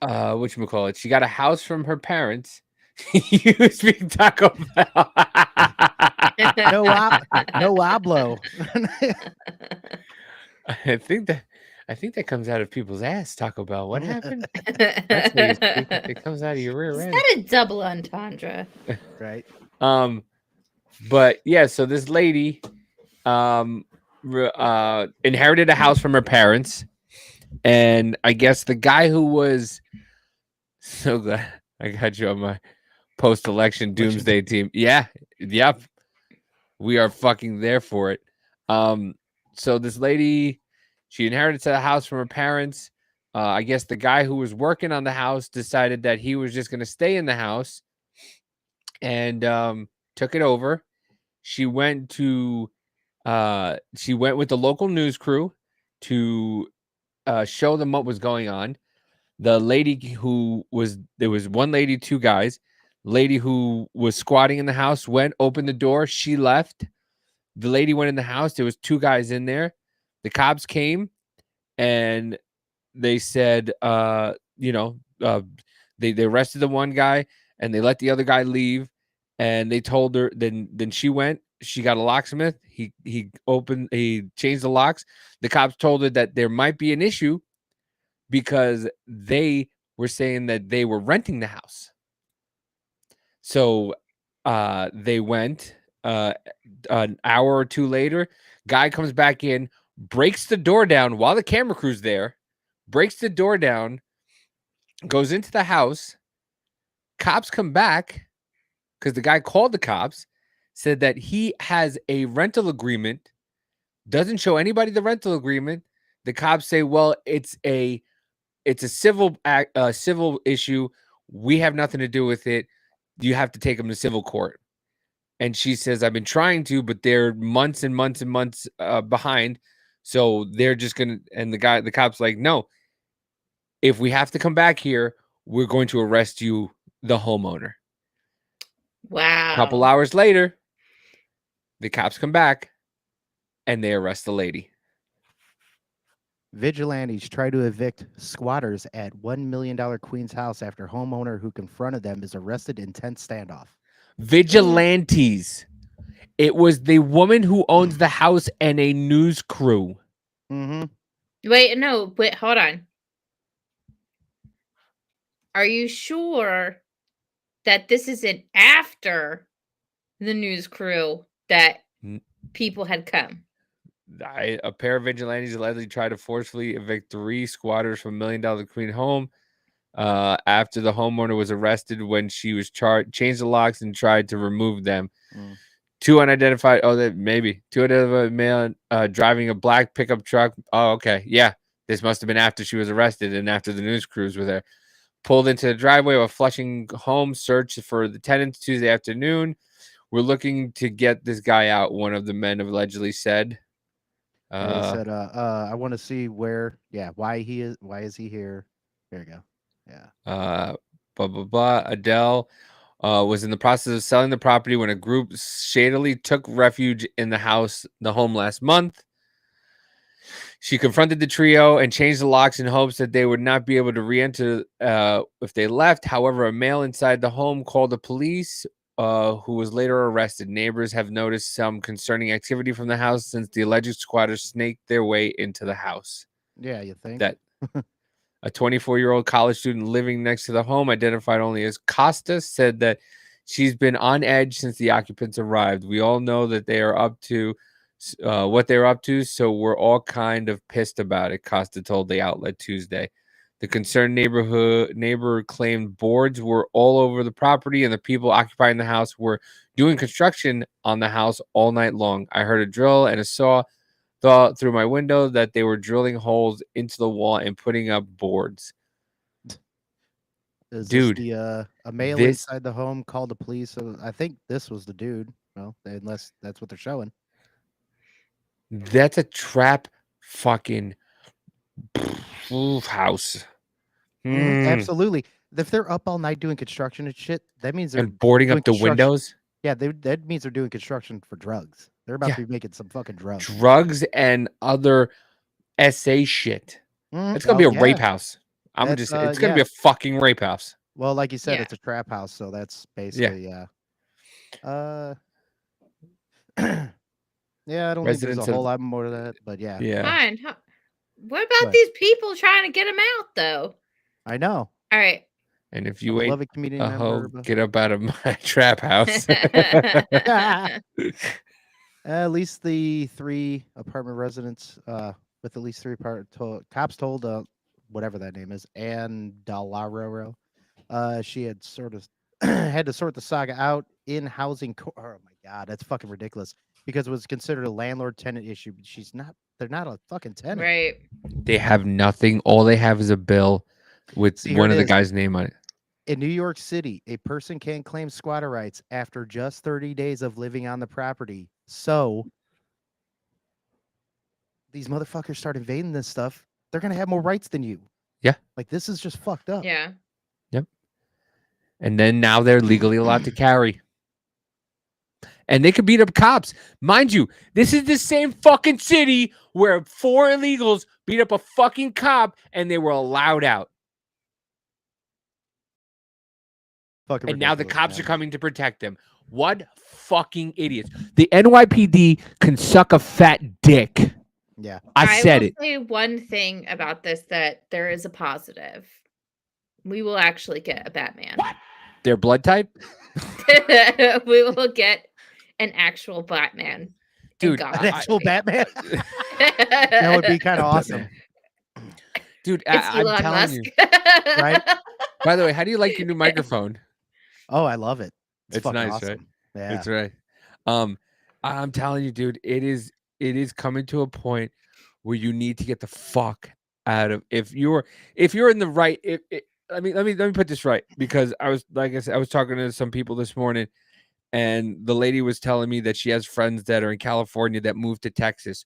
whatchamacallit, she got a house from her parents. You speak Taco Bell. No hablo. I think that comes out of people's ass, Taco Bell. What happened? That's how you speak. It comes out of your rear Is end. that a double entendre? Right. But yeah, so this lady inherited a house from her parents, and I guess the guy who was so glad I got you on my post-election doomsday team. Yeah, yep. We are fucking there for it. So this lady, she inherited the house from her parents. I guess the guy who was working on the house decided that he was just going to stay in the house, and took it over. She went with the local news crew to show them what was going on. The lady there was one lady, 2 guys. Lady who was squatting in the house opened the door. She left. The lady went in the house. There was 2 guys in there. The cops came and they said, they arrested the one guy and they let the other guy leave. And they told her, then she went, she got a locksmith. He changed the locks. The cops told her that there might be an issue because they were saying that they were renting the house. So they went. An hour or 2 later, guy comes back in, breaks the door down while the camera crew's there, breaks the door down, goes into the house. Cops come back because the guy called the cops, said that he has a rental agreement, doesn't show anybody the rental agreement. The cops say, well, it's a civil issue. We have nothing to do with it. You have to take him to civil court. And she says, I've been trying to, but they're months and months and months behind. So they're just going to, and the cop's like, no, if we have to come back here, we're going to arrest you, the homeowner. Wow. A couple hours later, the cops come back and they arrest the lady. Vigilantes try to evict squatters at $1 million Queens house after homeowner who confronted them is arrested in tense standoff. Vigilantes. It was the woman who owns the house and a news crew. Mm-hmm. Wait, hold on. Are you sure that this isn't after the news crew that people had come? A pair of vigilantes allegedly tried to forcefully evict 3 squatters from $1 Million Queen home after the homeowner was arrested when she was changed the locks and tried to remove them. 2 unidentified. Oh, maybe 2 unidentified male driving a black pickup truck. Oh, okay. Yeah. This must have been after she was arrested and after the news crews were there. Pulled into the driveway of a Flushing home, searched for the tenants Tuesday afternoon. We're looking to get this guy out, one of the men allegedly said. He said, I want to see why is he here? There you go. Yeah. Blah, blah, blah. Adele was in the process of selling the property when a group shadily took refuge in the home last month. She confronted the trio and changed the locks in hopes that they would not be able to re-enter if they left. However, a male inside the home called the police, who was later arrested. Neighbors have noticed some concerning activity from the house since the alleged squatters snaked their way into the house. Yeah, you think? That a 24-year-old college student living next to the home, identified only as Costa, said that she's been on edge since the occupants arrived. We all know that they are up to what they're up to, so we're all kind of pissed about it, Costa told the outlet Tuesday. The concerned neighbor claimed boards were all over the property and the people occupying the house were doing construction on the house all night long. I heard a drill and a saw through my window that they were drilling holes into the wall and putting up boards. Dude, a male inside the home called the police. So I think this was the dude. Well, unless that's what they're showing. That's a trap fucking house. Absolutely. If they're up all night doing construction and shit, that means they're boarding up the windows. Yeah, that means they're doing construction for drugs. They're about to be making some fucking drugs. Drugs and other SA shit. It's gonna be a rape house. It's gonna be a fucking rape house. Well, like you said, it's a trap house, so that's basically yeah, I don't think there's a whole lot more to that, but yeah. Fine. What about these people trying to get him out, though? I know. All right. And if you ain't a hoe, get up out of my trap house. At least the 3 apartment residents with at least 3 cops told whatever that name is, Ann Dallararo, she had had to sort the saga out in housing court. Oh my god, that's fucking ridiculous. Because it was considered a landlord-tenant issue, but they're not a fucking tenant. Right. They have nothing. All they have is a bill with one of the guy's name on it. In New York City, a person can claim squatter rights after just 30 days of living on the property. So these motherfuckers start invading this stuff. They're going to have more rights than you. Yeah. Like, this is just fucked up. Yeah. Yep. And then now they're legally allowed to carry. And they could beat up cops. Mind you, this is the same fucking city where 4 illegals beat up a fucking cop and they were allowed out. And now the cops are coming to protect them. What fucking idiots. The NYPD can suck a fat dick. Yeah. I said it. I will say one thing about this, that there is a positive. We will actually get a Batman. What? Their blood type? We will get an actual Batman. Dude, an actual Batman? That would be kind of awesome. Dude, I'm telling Musk. you. Right? By the way, how do you like your new microphone? Oh, I love it. It's nice, awesome. right? Yeah. That's right. I'm telling you, dude, it is coming to a point where you need to get the fuck out of if you're in the right. Let me put this right, because I was talking to some people this morning, and the lady was telling me that she has friends that are in California that moved to Texas.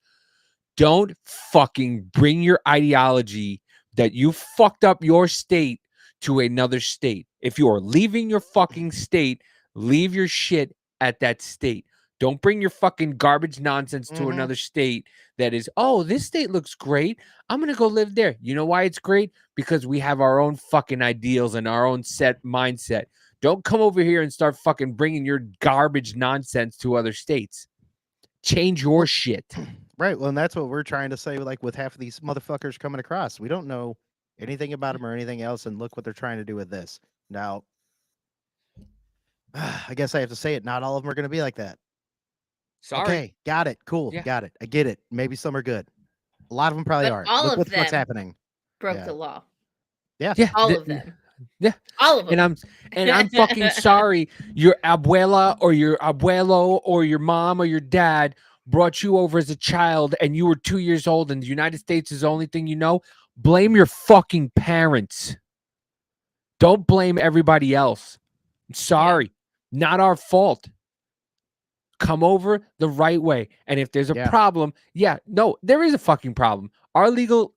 Don't fucking bring your ideology that you fucked up your state to another state. If you are leaving your fucking state, leave your shit at that state. Don't bring your fucking garbage nonsense to another state that is, oh, this state looks great. I'm going to go live there. You know why it's great? Because we have our own fucking ideals and our own set mindset. Don't come over here and start fucking bringing your garbage nonsense to other states. Change your shit. Right. Well, and that's what we're trying to say, like with half of these motherfuckers coming across. We don't know anything about them or anything else, and look what they're trying to do with this. Now, I guess I have to say it. Not all of them are going to be like that. Sorry. Okay, got it. Cool, Yeah. got it. I get it. Maybe some are good. A lot of them probably But aren't. all Look of what's them happening. broke Yeah. the law. Yeah. Yeah. All of them. Yeah. All of them. And I'm fucking sorry. Your abuela or your abuelo or your mom or your dad brought you over as a child and you were 2 years old and the United States is the only thing you know. Blame your fucking parents. Don't blame everybody else. Sorry. Not our fault. Come over the right way. And if there's a Yeah. problem, there is a fucking problem. Our legal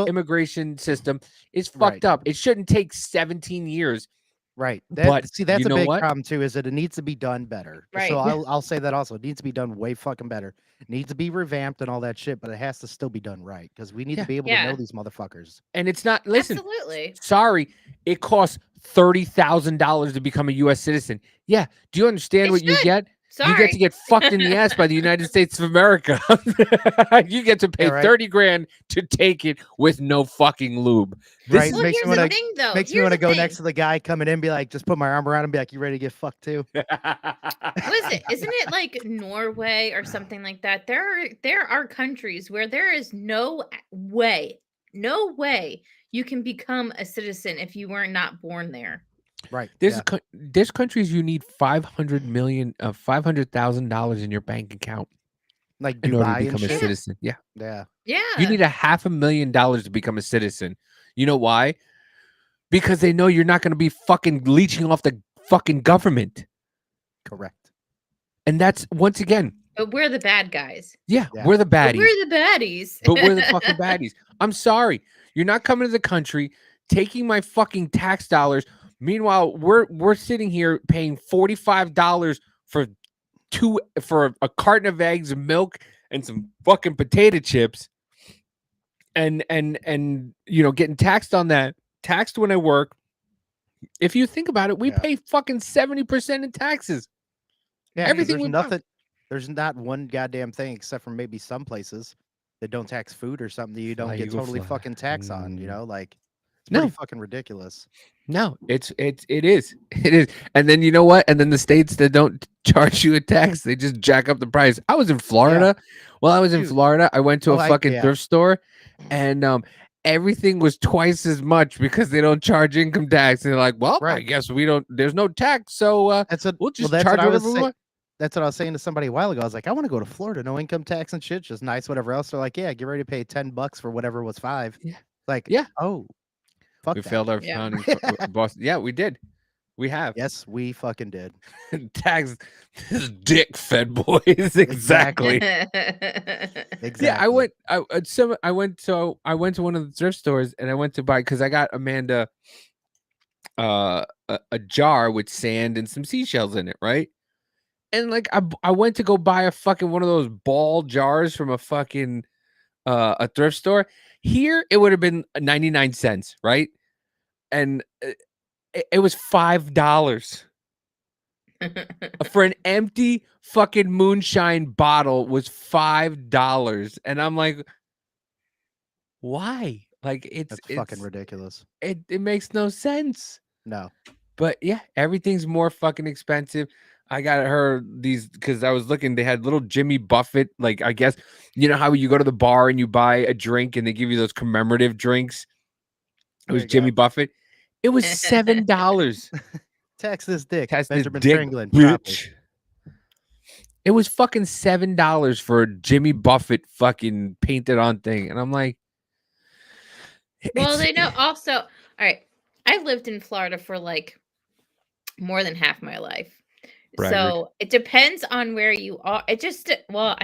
immigration system is fucked Right. up. It shouldn't take 17 years. Right. But See, that's you a know big what? problem too, is that it needs to be done better. Right. So I'll say that also. It needs to be done way fucking better. It needs to be revamped and all that shit, but it has to still be done right because we need Yeah. to be able to know these motherfuckers. And it's not, listen, Absolutely. sorry, it costs $30,000 to become a U.S. citizen. Yeah. Do you understand It what you should. get? Sorry. You get to get fucked in the ass by the United States of America. You get to pay Yeah, right. 30 grand to take it with no fucking lube. Right. Well, Makes here's me the wanna- thing, though. Makes me Here's want to the go thing. next to the guy coming in, be like, just put my arm around him, be like, you ready to get fucked too? Listen, isn't it like Norway or something like that? There are countries where there is no way you can become a citizen if you were not born there. Right. There's yeah. there's countries you need $500,000 in your bank account Like in order to Dubai and become a shit. citizen. Yeah. Yeah. Yeah. You need $500,000 to become a citizen. You know why? Because they know you're not going to be fucking leeching off the fucking government. Correct. And that's, once again, But we're the bad guys. yeah, Yeah. we're the But baddies. we're the baddies. But we're the fucking baddies. I'm sorry. You're not coming to the country, taking my fucking tax dollars. Meanwhile, we're sitting here paying $45 for a carton of eggs, milk, and some fucking potato chips. And getting taxed on that. Taxed when I work. If you think about it, we Yeah. pay fucking 70% in taxes. Yeah. 'cause Everything there's we buy. nothing. There's not one goddamn thing except for maybe some places that don't tax food or something that you don't Fly, get Eagle, totally fly. fucking tax on. You know, like it's No. pretty fucking ridiculous. No, it is. And then you know what? And then the states that don't charge you a tax, they just jack up the price. I was in Florida. Well, I was in Dude. Florida. I went to a fucking yeah. thrift store, and everything was twice as much because they don't charge income tax. And they're like, well, I Right. guess we don't. There's no tax, so That's what. we'll just that's charge what I was whatever we saying. want. That's what I was saying to somebody a while ago. I was like, I want to go to Florida, no income tax and shit, just nice, whatever else. They're like, yeah, get ready to pay $10 for whatever was $5. Yeah. Like, Yeah. Oh, fuck We that. failed our Yeah. founding boss. Yeah, we did. We have. Yes, we fucking did. Tax this dick fed boys. Exactly. Exactly. Yeah, I went to one of the thrift stores and I went to buy, because I got Amanda a jar with sand and some seashells in it, right? And like I went to go buy a fucking one of those ball jars from a fucking a thrift store. Here it would have been 99 cents, right? And it was $5 for an empty fucking moonshine bottle. Was $5, and I'm like, why? Like That's fucking ridiculous. It makes no sense. No. But yeah, everything's more fucking expensive. I got her these because I was looking. They had little Jimmy Buffett, like, I guess, you know how you go to the bar and you buy a drink and they give you those commemorative drinks. It was you go. Jimmy Buffett. It was $7. Tax this dick. Tax this Benjamin dick, Franklin. probably. bitch. It was fucking $7 for a Jimmy Buffett fucking painted on thing, and I'm like, Well, it's- they know also. All right, I lived in Florida for like more than half my life. Braggart. So it depends on where you are. It just, well,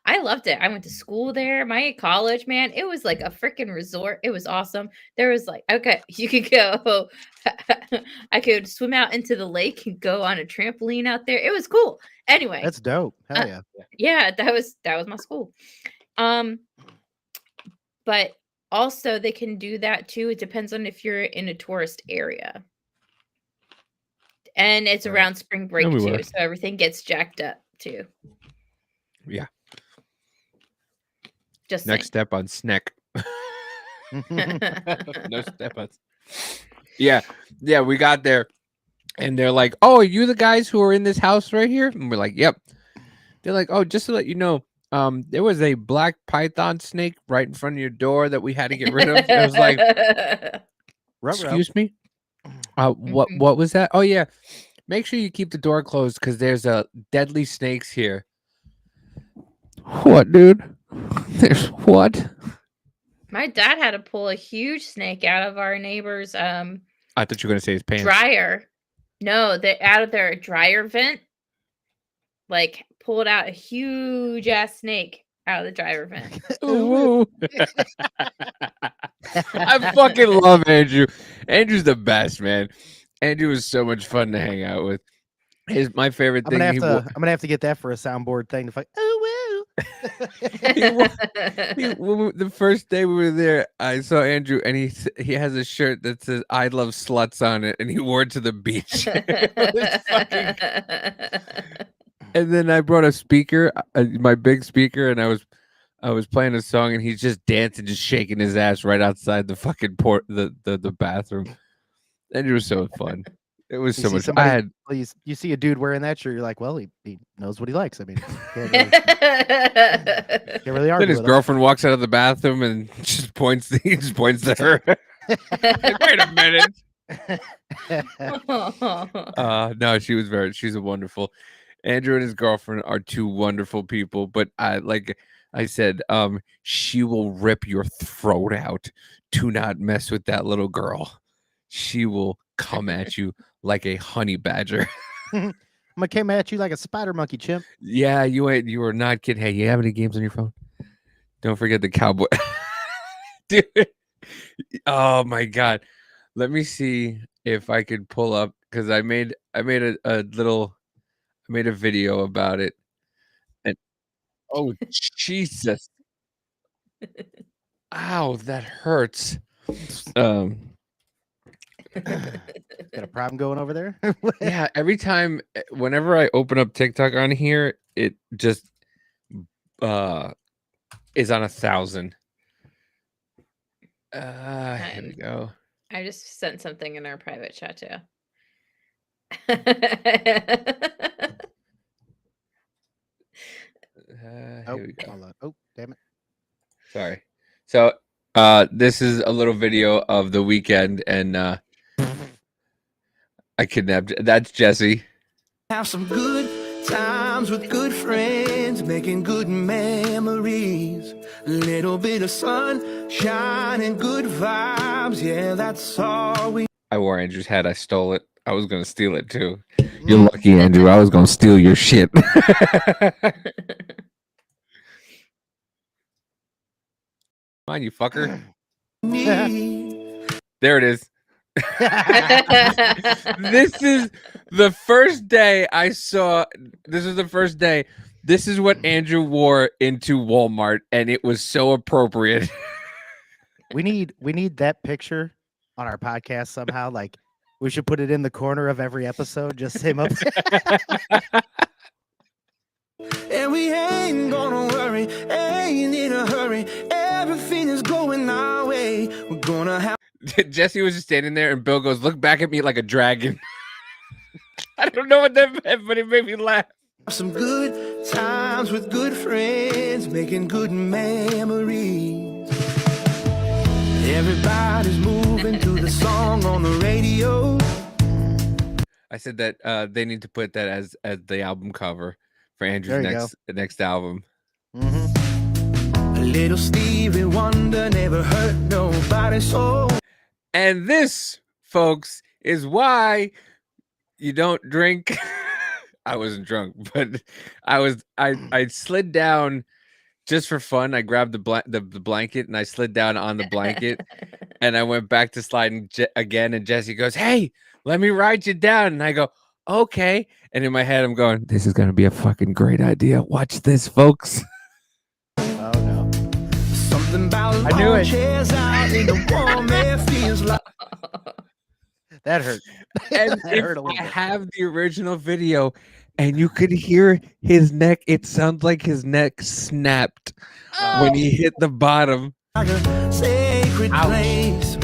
I loved it. I went to school there. My college, man, it was like a freaking resort. It was awesome. There was like, okay, you could go. I could swim out into the lake and go on a trampoline out there. It was cool. Anyway, That's dope. Hell yeah. yeah, that was my school. But also they can do that too. It depends on if you're in a tourist area. And it's around spring break we too, were. so everything gets jacked up too. Yeah. Just Next step on snack. No step ups. Yeah, we got there, and they're like, "Oh, are you the guys who are in this house right here?" And we're like, "Yep." They're like, "Oh, just to let you know, there was a black python snake right in front of your door that we had to get rid of." And I was like, "Excuse me, what was that?" "Oh yeah, make sure you keep the door closed because there's deadly snakes here." What, dude? There's what? My dad had to pull a huge snake out of our neighbor's I thought you were gonna say his pants. dryer. No, they out of their dryer vent. Like pulled out a huge ass snake out of the dryer vent. Ooh. I fucking love Andrew. Andrew's the best, man. Andrew was so much fun to hang out with. My favorite I'm thing. gonna have to get that for a soundboard thing. To The first day we were there, I saw Andrew, and he has a shirt that says "I love sluts" on it, and he wore it to the beach. And then I brought a speaker, my big speaker, and I was playing a song, and he's just dancing, just shaking his ass right outside the fucking the bathroom. Andrew was so fun. It was so much. You see a dude wearing that shirt, you're like, well, he knows what he likes. I mean, can't really argue Then his with him. girlfriend walks out of the bathroom and just points. He just points to her. Like, wait a minute. No, she's a wonderful. Andrew and his girlfriend are two wonderful people. But like I said, she will rip your throat out. Do not mess with that little girl. She will come at you like a honey badger. I'm gonna come at you like a spider monkey, chimp. Yeah, you were not kidding. Hey, you have any games on your phone? Don't forget the cowboy. Dude. Oh my god. Let me see if I could pull up, because I made a video about it. And oh Jesus. Ow, that hurts. Got a problem going over there? Yeah, every time, whenever I open up TikTok on here, it just is on 1,000. Here we go. I just sent something in our private chat too. Here we go. Hold on. Oh, damn it. Sorry. So this is a little video of the weekend, and I kidnapped. That's Jesse. Have some good times with good friends, making good memories. A little bit of sunshine and good vibes. Yeah, that's all we. I wore Andrew's hat. I stole it. I was gonna steal it too. You're lucky, Andrew. I was gonna steal your shit. Come on, you fucker. There it is. This is the first day I saw. This is the first day. This is what Andrew wore into Walmart, and it was so appropriate. We need that picture on our podcast somehow. Like, we should put it in the corner of every episode. Just him up. And we ain't gonna worry, ain't in a hurry. Everything is going our way. We're gonna have. Jesse was just standing there, and Bill goes, "Look back at me like a dragon." I don't know what that meant, but it made me laugh. Some good times with good friends, making good memories. Everybody's moving to the song on the radio. I said that they need to put that as the album cover for Andrew's next album. Mm-hmm. A little Stevie Wonder never hurt nobody's soul. And this, folks, is why you don't drink. I wasn't drunk, but I slid down just for fun. I grabbed the blanket and I slid down on the blanket, and I went back to sliding again. And Jesse goes, "Hey, let me ride you down." And I go, "Okay." And in my head, I'm going, "This is gonna be a fucking great idea. Watch this, folks." Oh no! Something about I knew it. chairs out in the warm air feels like. That hurt. And That hurt a little I bit. have the original video, and you could hear his neck. It sounds like his neck snapped when he hit the bottom. Sacred place.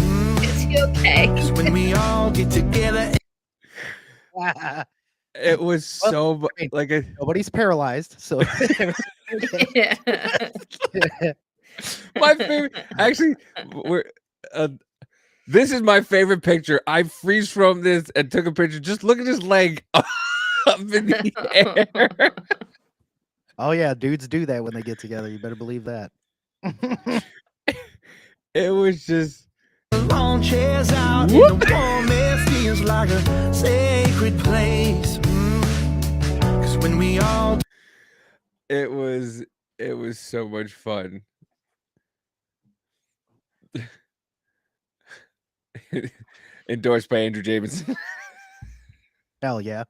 Is he okay? 'Cause when we all get together. It was so like a Nobody's paralyzed, so my favorite. Actually, we're this is my favorite picture. I freeze from this and took a picture. Just look at his leg up in the air. oh yeah, dudes do that when they get together. You better believe that. It was just Lawn chairs out in the warm air feels like a sacred place. 'Cause when we all it was so much fun. Endorsed by Andrew Jameson. Hell yeah.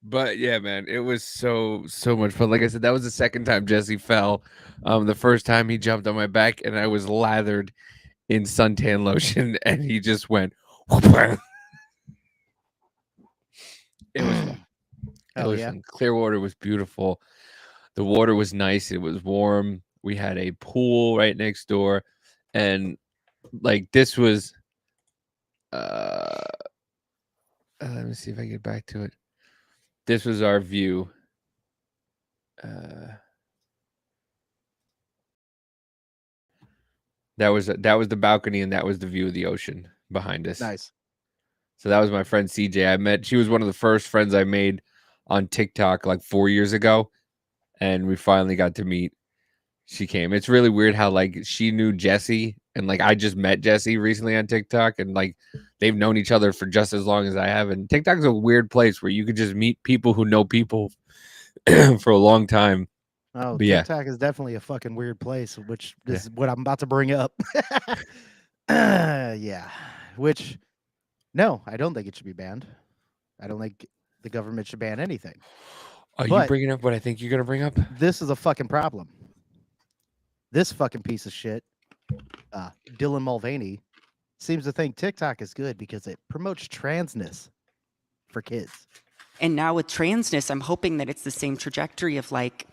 But yeah, man, it was so much fun. Like I said, that was the second time Jesse fell. The first time he jumped on my back and I was lathered in suntan lotion and he just went it was fun. Hell yeah. Fun. Clearwater was beautiful. The water was nice. It was warm. We had a pool right next door. And like this was let me see if I get back to it. This was our view. That was the balcony, and that was the view of the ocean behind us. Nice. So that was my friend CJ. I met. She was one of the first friends I made on TikTok like 4 years ago, and we finally got to meet. She came. It's really weird how like she knew Jesse, and like I just met Jesse recently on TikTok, and like they've known each other for just as long as I have. And TikTok's a weird place where you could just meet people who know people for a long time. Oh, But yeah. TikTok is definitely a fucking weird place, which is what I'm about to bring up. Yeah. Which, no, I don't think it should be banned. I don't think the government should ban anything. Are you But bringing up what I think you're gonna bring up? this is a fucking problem. This fucking piece of shit, Dylan Mulvaney, seems to think TikTok is good because it promotes transness for kids. And now with transness, I'm hoping that it's the same trajectory of like,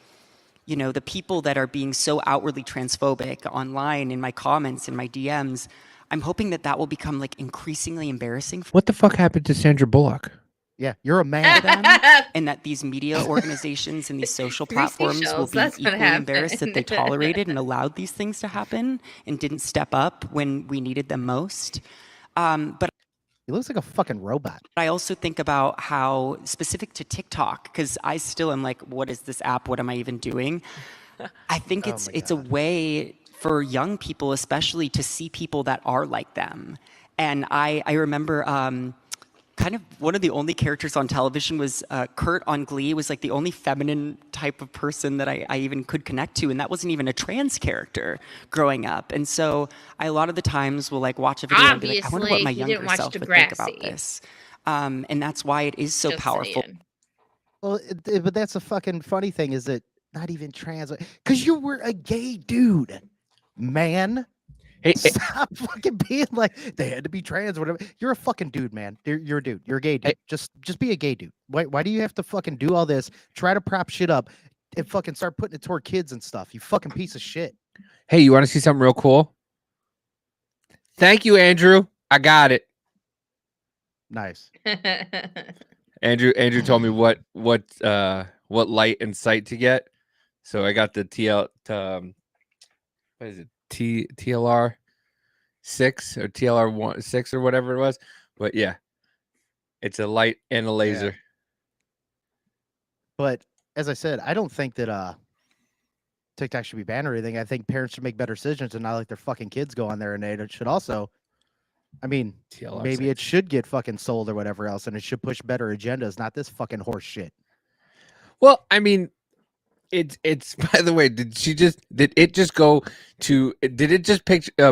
you know, the people that are being so outwardly transphobic online in my comments and my DMs. I'm hoping that that will become like increasingly embarrassing for What the fuck happened to Sandra Bullock? Yeah, you're a man. them, and that these media organizations and these social Three platforms will seashells, be that's what equally embarrassed that they happened. tolerated and allowed these things to happen and didn't step up when we needed them most. But He looks like a fucking robot. I also think about how specific to TikTok, because I still am like, what is this app? What am I even doing? I think it's a way for young people, especially, to see people that are like them. And I remember kind of one of the only characters on television was Kurt on Glee was like the only feminine type of person that I even could connect to, and that wasn't even a trans character growing up. And so I a lot of the times will like watch a video and be like, I wonder what my Obviously, he didn't younger watch self would think about Degrassi. this. And that's why it is so Just powerful. saying. Well, but that's a fucking funny thing, is that not even trans? Because you were a gay dude, man. Hey, Stop fucking being like they had to be trans or whatever. You're a fucking dude, man. You're a dude. You're a gay dude. Just be a gay dude. Why do you have to fucking do all this? Try to prop shit up and fucking start putting it toward kids and stuff. You fucking piece of shit. Hey, you want to see something real cool? Thank you, Andrew. I got it. Nice. Andrew told me what light and sight to get. So I got the what is it? TLR 6 or TLR 6 or whatever it was. But yeah, it's a light and a laser. But as I said, I don't think that TikTok should be banned or anything. I think parents should make better decisions and not let their fucking kids go on there. And it should also, I mean, TLR maybe 6. it should get fucking sold or whatever else, and it should push better agendas, not this fucking horse shit. Well, I mean, it's by the way, did it just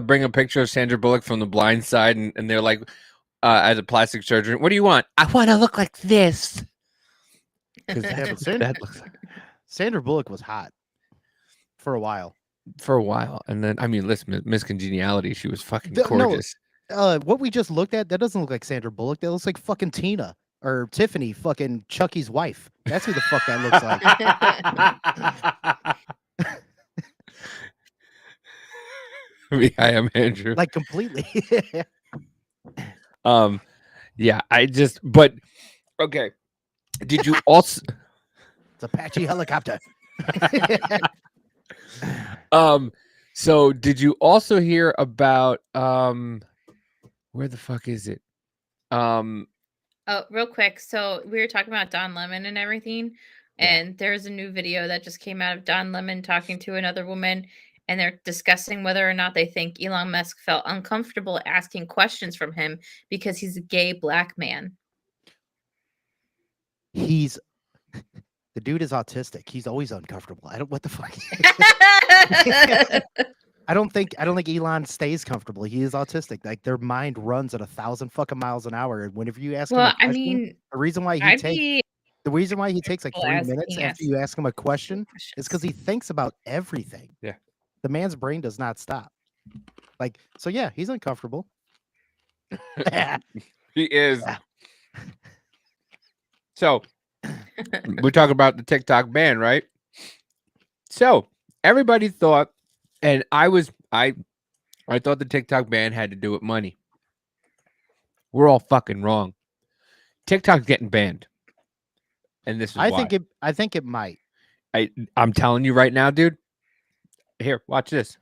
bring a picture of Sandra Bullock from The Blind Side, and they're like, as a plastic surgeon, what do you want? I want to look like this. Because Yeah, but that looks like Sandra Bullock was hot for a while. for a while, and then I mean, listen, Miss Congeniality, she was fucking No, gorgeous. what we just looked at, that doesn't look like Sandra Bullock. That looks like fucking Tina or Tiffany, fucking Chucky's wife. That's who the fuck that looks like. I am Andrew. Like completely. Yeah, but okay. Did you also? It's Apache helicopter. So did you also hear about where the fuck is it? Oh, real quick. So we were talking about Don Lemon and everything, and there's a new video that just came out of Don Lemon talking to another woman, and they're discussing whether or not they think Elon Musk felt uncomfortable asking questions from him because he's a gay black man. The dude is autistic. He's always uncomfortable. What the fuck? I don't think Elon stays comfortable. He is autistic. Like their mind runs at 1,000 fucking miles an hour. And whenever you ask him a question, the reason why he takes like 3 minutes after you ask him a question is because he thinks about everything. Yeah. The man's brain does not stop. Like, so yeah, he's uncomfortable. He is. So we're talking about the TikTok ban, right? So everybody thought, and I thought the TikTok ban had to do with money. We're all fucking wrong. TikTok's getting banned, and this is why. I think it might. I'm telling you right now, dude. Here, watch this.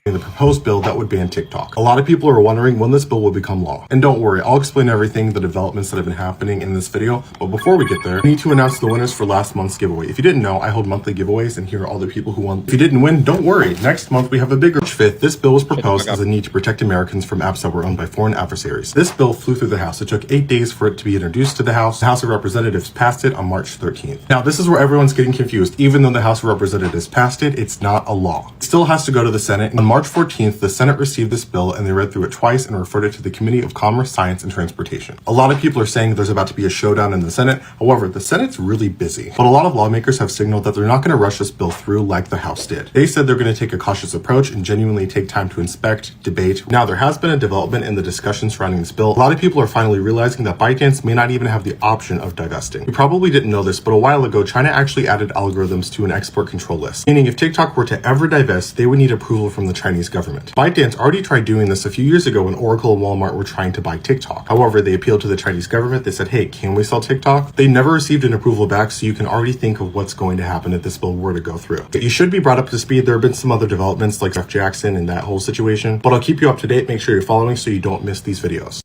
The proposed bill that would ban TikTok. A lot of people are wondering when this bill will become law. And don't worry, I'll explain everything, the developments that have been happening in this video. But before we get there, I need to announce the winners for last month's giveaway. If you didn't know, I hold monthly giveaways, and here are all the people who won. If you didn't win, don't worry. Next month, we have a bigger. March 5th, this bill was proposed as a need to protect Americans from apps that were owned by foreign adversaries. This bill flew through the House. It took 8 days for it to be introduced to the House. The House of Representatives passed it on March 13th. Now, this is where everyone's getting confused. Even though the House of Representatives passed it, it's not a law. It still has to go to the Senate. On March 14th, the Senate received this bill and they read through it twice and referred it to the Committee of Commerce, Science, and Transportation. A lot of people are saying there's about to be a showdown in the Senate. However, the Senate's really busy. But a lot of lawmakers have signaled that they're not going to rush this bill through like the House did. They said they're going to take a cautious approach and genuinely take time to inspect, debate. Now, there has been a development in the discussion surrounding this bill. A lot of people are finally realizing that ByteDance may not even have the option of divesting. You probably didn't know this, but a while ago, China actually added algorithms to an export control list, meaning if TikTok were to ever divest, they would need approval from the Chinese government. ByteDance already tried doing this a few years ago when Oracle and Walmart were trying to buy TikTok. However, they appealed to the Chinese government. They said, hey, can we sell TikTok? They never received an approval back, so you can already think of what's going to happen if this bill were to go through. You should be brought up to speed. There have been some other developments like Jeff Jackson and that whole situation, but I'll keep you up to date. Make sure you're following so you don't miss these videos.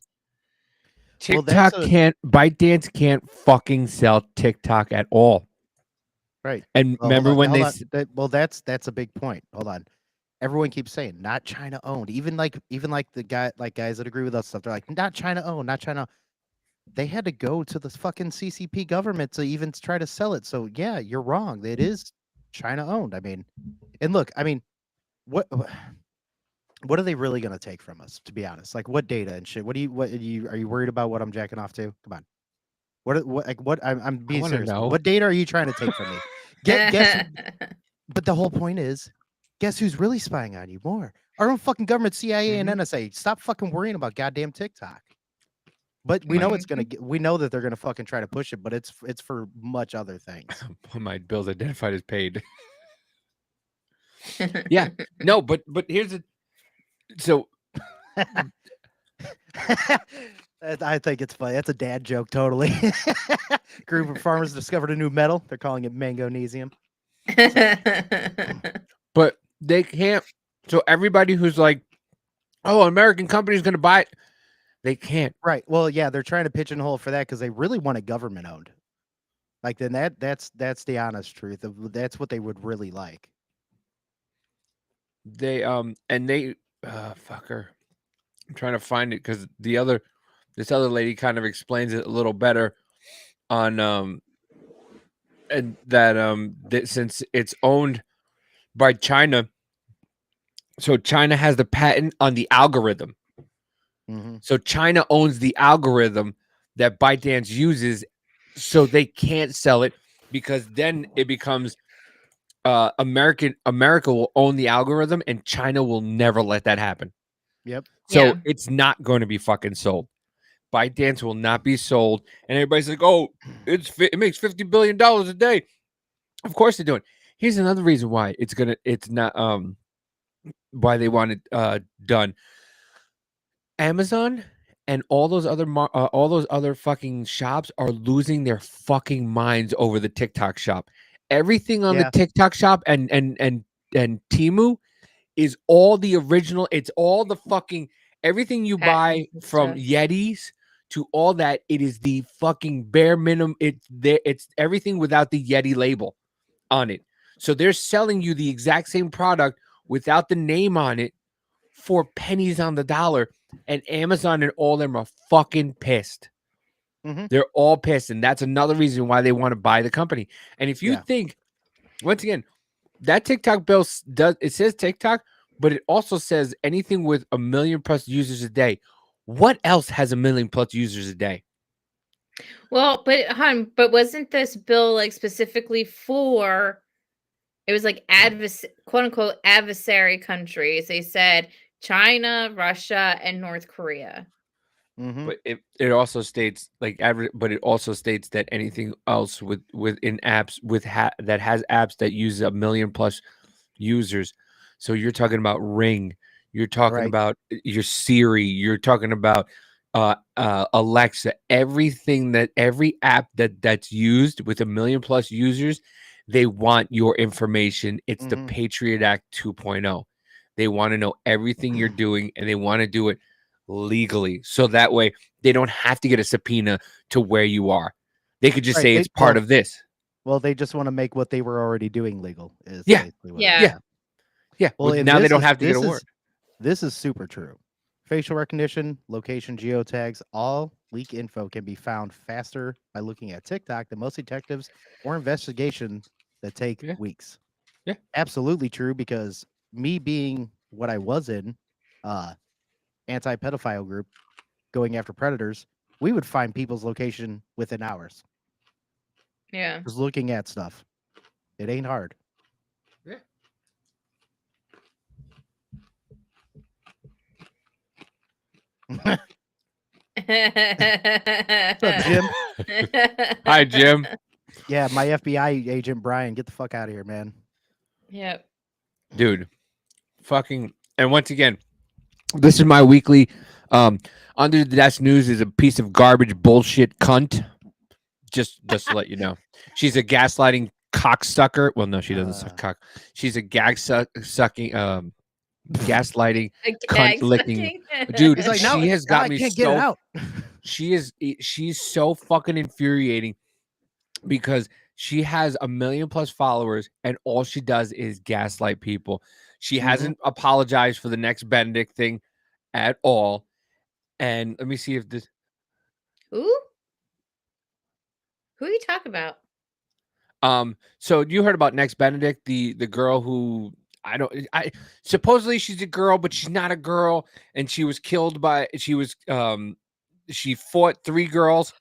TikTok ByteDance can't fucking sell TikTok at all. Right. And remember when they that's a big point. Hold on. Everyone keeps saying not China owned. Even like the guys that agree with us stuff. They're like, not China owned, not China. They had to go to the fucking CCP government to even try to sell it. So yeah, you're wrong. It is China owned. I mean, and look, I mean, what are they really gonna take from us, to be honest? Like what data and shit? Are you worried about what I'm jacking off to? Come on. I'm being serious. Know. What data are you trying to take from me? Guess but the whole point is, guess who's really spying on you more? Our own fucking government, CIA and NSA. Stop fucking worrying about goddamn TikTok. But we know it's gonna we know that they're gonna fucking try to push it, but it's for much other things. My bill's identified as paid. Yeah. No, but here's so I think it's funny. That's a dad joke, totally. Group of farmers discovered a new metal. They're calling it mangonesium. But they can't. So everybody who's like, "Oh, an American company is going to buy it," they can't. Right. Well, yeah, they're trying to pigeonhole for that because they really want it government owned. Like then that's the honest truth. That's what they would really like. They fucker. I'm trying to find it because this other lady kind of explains it a little better on and that since it's owned by China, so China has the patent on the algorithm. Mm-hmm. So China owns the algorithm that ByteDance uses, so they can't sell it because then it becomes America will own the algorithm, and China will never let that happen. Yep. So it's not going to be fucking sold. ByteDance will not be sold, and everybody's like, "Oh, it makes $50 billion a day." Of course they're doing. Here's another reason why it's not why they want it done. Amazon and all those other fucking shops are losing their fucking minds over the TikTok shop. Everything on the TikTok shop and Temu is all the original. It's all the fucking everything you buy from Yetis to all that. It is the fucking bare minimum. It's everything without the Yeti label on it. So they're selling you the exact same product without the name on it for pennies on the dollar. And Amazon and all them are fucking pissed. Mm-hmm. They're all pissed. And that's another reason why they want to buy the company. And if you think, once again, that TikTok bill it says TikTok, but it also says anything with 1 million plus users a day. What else has 1 million plus users a day? Well, but wasn't this bill like specifically for? It was like quote unquote adversary countries. They said China, Russia, and North Korea. Mm-hmm. But it also states but it also states that anything else within apps that has apps that use 1 million plus users. So you're talking about Ring, you're talking about your Siri, you're talking about Alexa, every app that's used with 1 million plus users, they want your information. It's the Patriot Act 2.0. They want to know everything you're doing, and they want to do it legally. So that way they don't have to get a subpoena to where you are. They could just say it's part of this. Well, they just want to make what they were already doing legal. Yeah. Well, now they don't have to get a warrant. This is super true. Facial recognition, location, geotags, all leak info can be found faster by looking at TikTok than most detectives or investigations that take weeks. Yeah. Absolutely true, because me being what I was in, anti-pedophile group, going after predators, we would find people's location within hours. Yeah. Just looking at stuff. It ain't hard. Yeah. What's up, Jim? Hi, Jim. Yeah, my FBI agent Brian, get the fuck out of here, man. Yep. Dude, fucking, and once again, this is my weekly Under the Desk News is a piece of garbage bullshit cunt. Just to let you know. She's a gaslighting cocksucker. Well, no, she doesn't suck cock. She's a sucking gaslighting cunt licking. Dude, He's like, she has got me can't get it out. She's so fucking infuriating because she has 1 million plus followers and all she does is gaslight people. She hasn't apologized for the next Benedict thing at all. And let me see if this. Who are you talking about? So you heard about Next Benedict, the girl who supposedly she's a girl, but she's not a girl, and she was killed she fought 3 girls.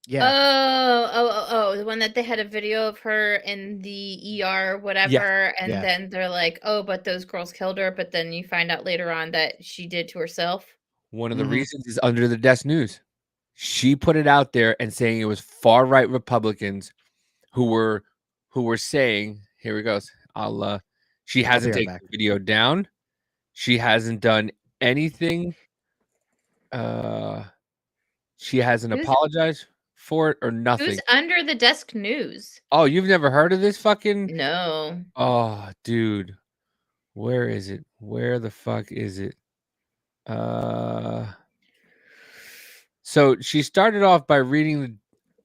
Yeah. Oh, the one that they had a video of her in the ER, whatever, and then they're like, oh, but those girls killed her, but then you find out later on that she did to herself. One of the reasons is Under the Desk News. She put it out there and saying it was far right Republicans who were saying, here we goes. She hasn't taken the video down. She hasn't done anything. She hasn't apologized for it or nothing. Who's Under the Desk News? Oh, you've never heard of this fucking? No. Oh, dude. Where is it? Where the fuck is it? So she started off by reading the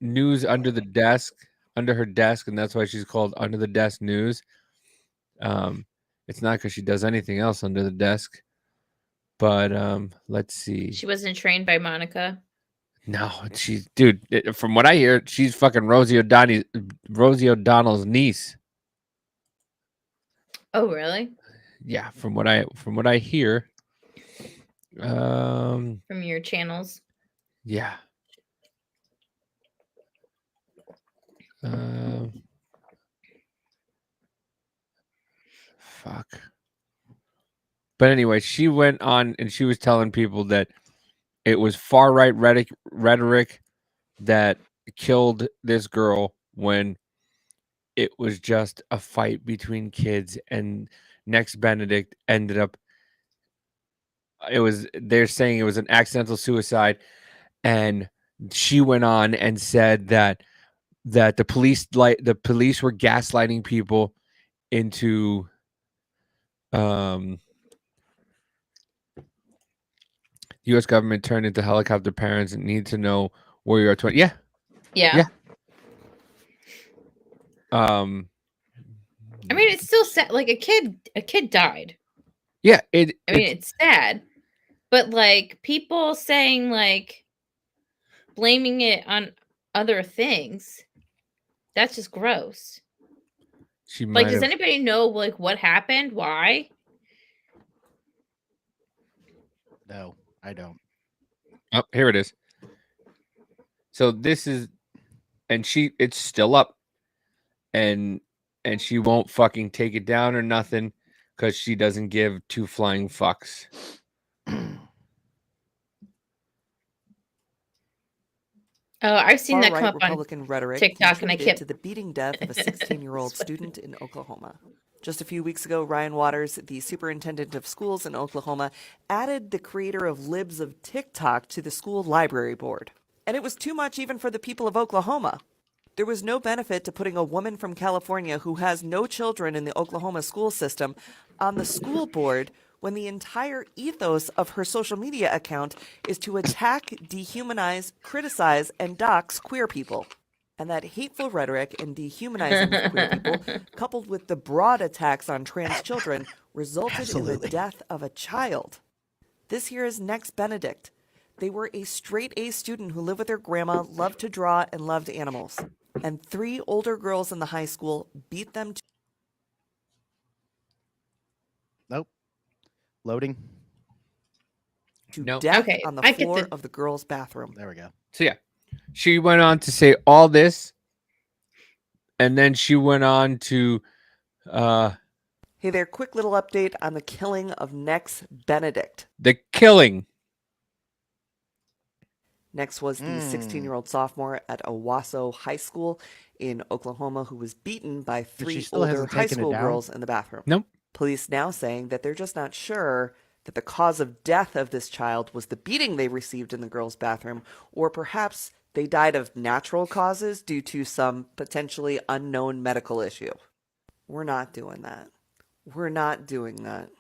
news under her desk, and that's why she's called Under the Desk News. It's not because she does anything else under the desk, but let's see. She wasn't trained by Monica. No, from what I hear, she's fucking Rosie O'Donnell's niece. Oh, really? Yeah, from what I hear. From your channels. Yeah. But anyway, she went on and she was telling people that it was far right rhetoric that killed this girl when it was just a fight between kids, and Next Benedict ended up. They're saying it was an accidental suicide, and she went on and said that the police were gaslighting people into U.S. government turned into helicopter parents and need to know where you are. Yeah. I mean, it's still sad. Like a kid died. Yeah. I mean, it's sad, but like people saying like blaming it on other things, that's just gross. Does anybody know like what happened? Why? No, I don't. Oh, here it is. So this is, and it's still up, and she won't fucking take it down or nothing because she doesn't give two flying fucks. Oh, I've seen that come Far-right up Republican on rhetoric TikTok, and I contributed kept to the beating death of a 16-year-old student in Oklahoma. Just a few weeks ago, Ryan Waters, the superintendent of schools in Oklahoma, added the creator of Libs of TikTok to the school library board. And it was too much even for the people of Oklahoma. There was no benefit to putting a woman from California who has no children in the Oklahoma school system on the school board when the entire ethos of her social media account is to attack, dehumanize, criticize, and dox queer people. And that hateful rhetoric and dehumanizing of queer people, coupled with the broad attacks on trans children, resulted in the death of a child. This here is Next Benedict. They were a straight A student who lived with their grandma, loved to draw, and loved animals. And 3 older girls in the high school beat them to Nope. Loading. death on the floor of the girls' bathroom. There we go. So yeah, she went on to say all this, and then she went on to Hey there, quick little update on the killing of Next Benedict. the killing. Next was the 16-year-old sophomore at Owasso High School in Oklahoma who was beaten by 3 still older hasn't high taken it school down? girls in the bathroom. Nope. Police now saying that they're just not sure that the cause of death of this child was the beating they received in the girls' bathroom, or perhaps they died of natural causes due to some potentially unknown medical issue. We're not doing that. We're not doing that.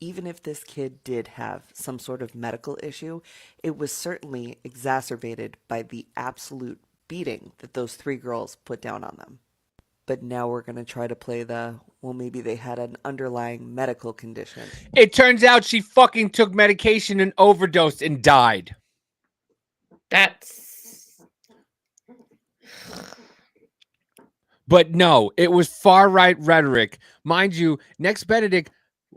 Even if this kid did have some sort of medical issue, it was certainly exacerbated by the absolute beating that those 3 girls put down on them. But now we're going to try to play well, maybe they had an underlying medical condition. It turns out she fucking took medication and overdosed and died. That's. But no, it was far right rhetoric. Mind you, Next Benedict,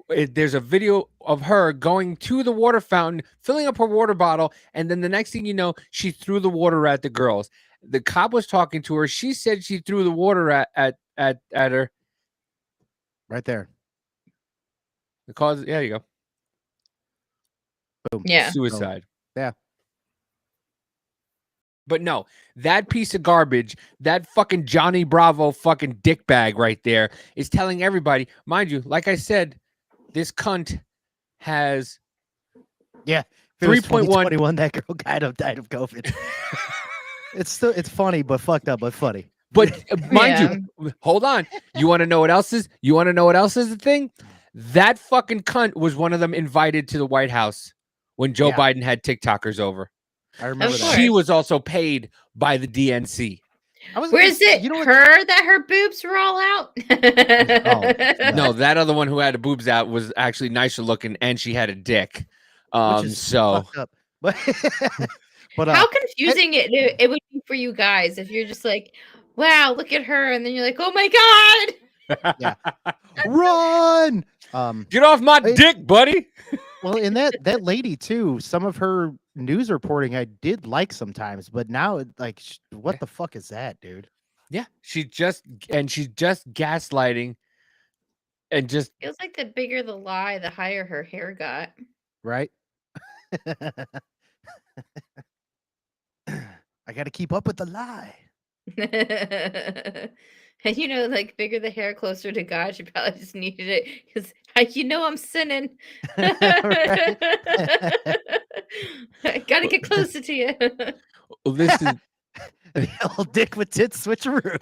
there's a video of her going to the water fountain, filling up her water bottle, and then the next thing you know, she threw the water at the girls. The cop was talking to her. She said she threw the water at her. Right there. The cause, yeah, you go. Boom. Yeah. Suicide. Yeah. But no, that piece of garbage, that fucking Johnny Bravo fucking dickbag right there is telling everybody, mind you, like I said, this cunt has 3.1. That girl died of COVID. It's funny, but fucked up, but funny. But mind you, hold on. You want to know what else is? You want to know what else is the thing? That fucking cunt was one of them invited to the White House when Joe Biden had TikTokers over. I remember that. She was also paid by the DNC. Where is it? Her that her boobs were all out? No, that other one who had the boobs out was actually nicer looking, and she had a dick. Which is fucked up. But how confusing it would be for you guys if you're just like, wow, look at her, and then you're like, oh my god, run! Get off my dick, buddy. Well, and that lady too. Some of her news reporting I did like sometimes, but now like, what the fuck is that, dude? Yeah, she's just gaslighting and just Feels like the bigger the lie, the higher her hair got. Right? I got to keep up with the lie. And like bigger the hair, closer to God. She probably just needed it because I'm sinning. Right? I gotta get closer to you. well, this is The old dick with tits switcheroo.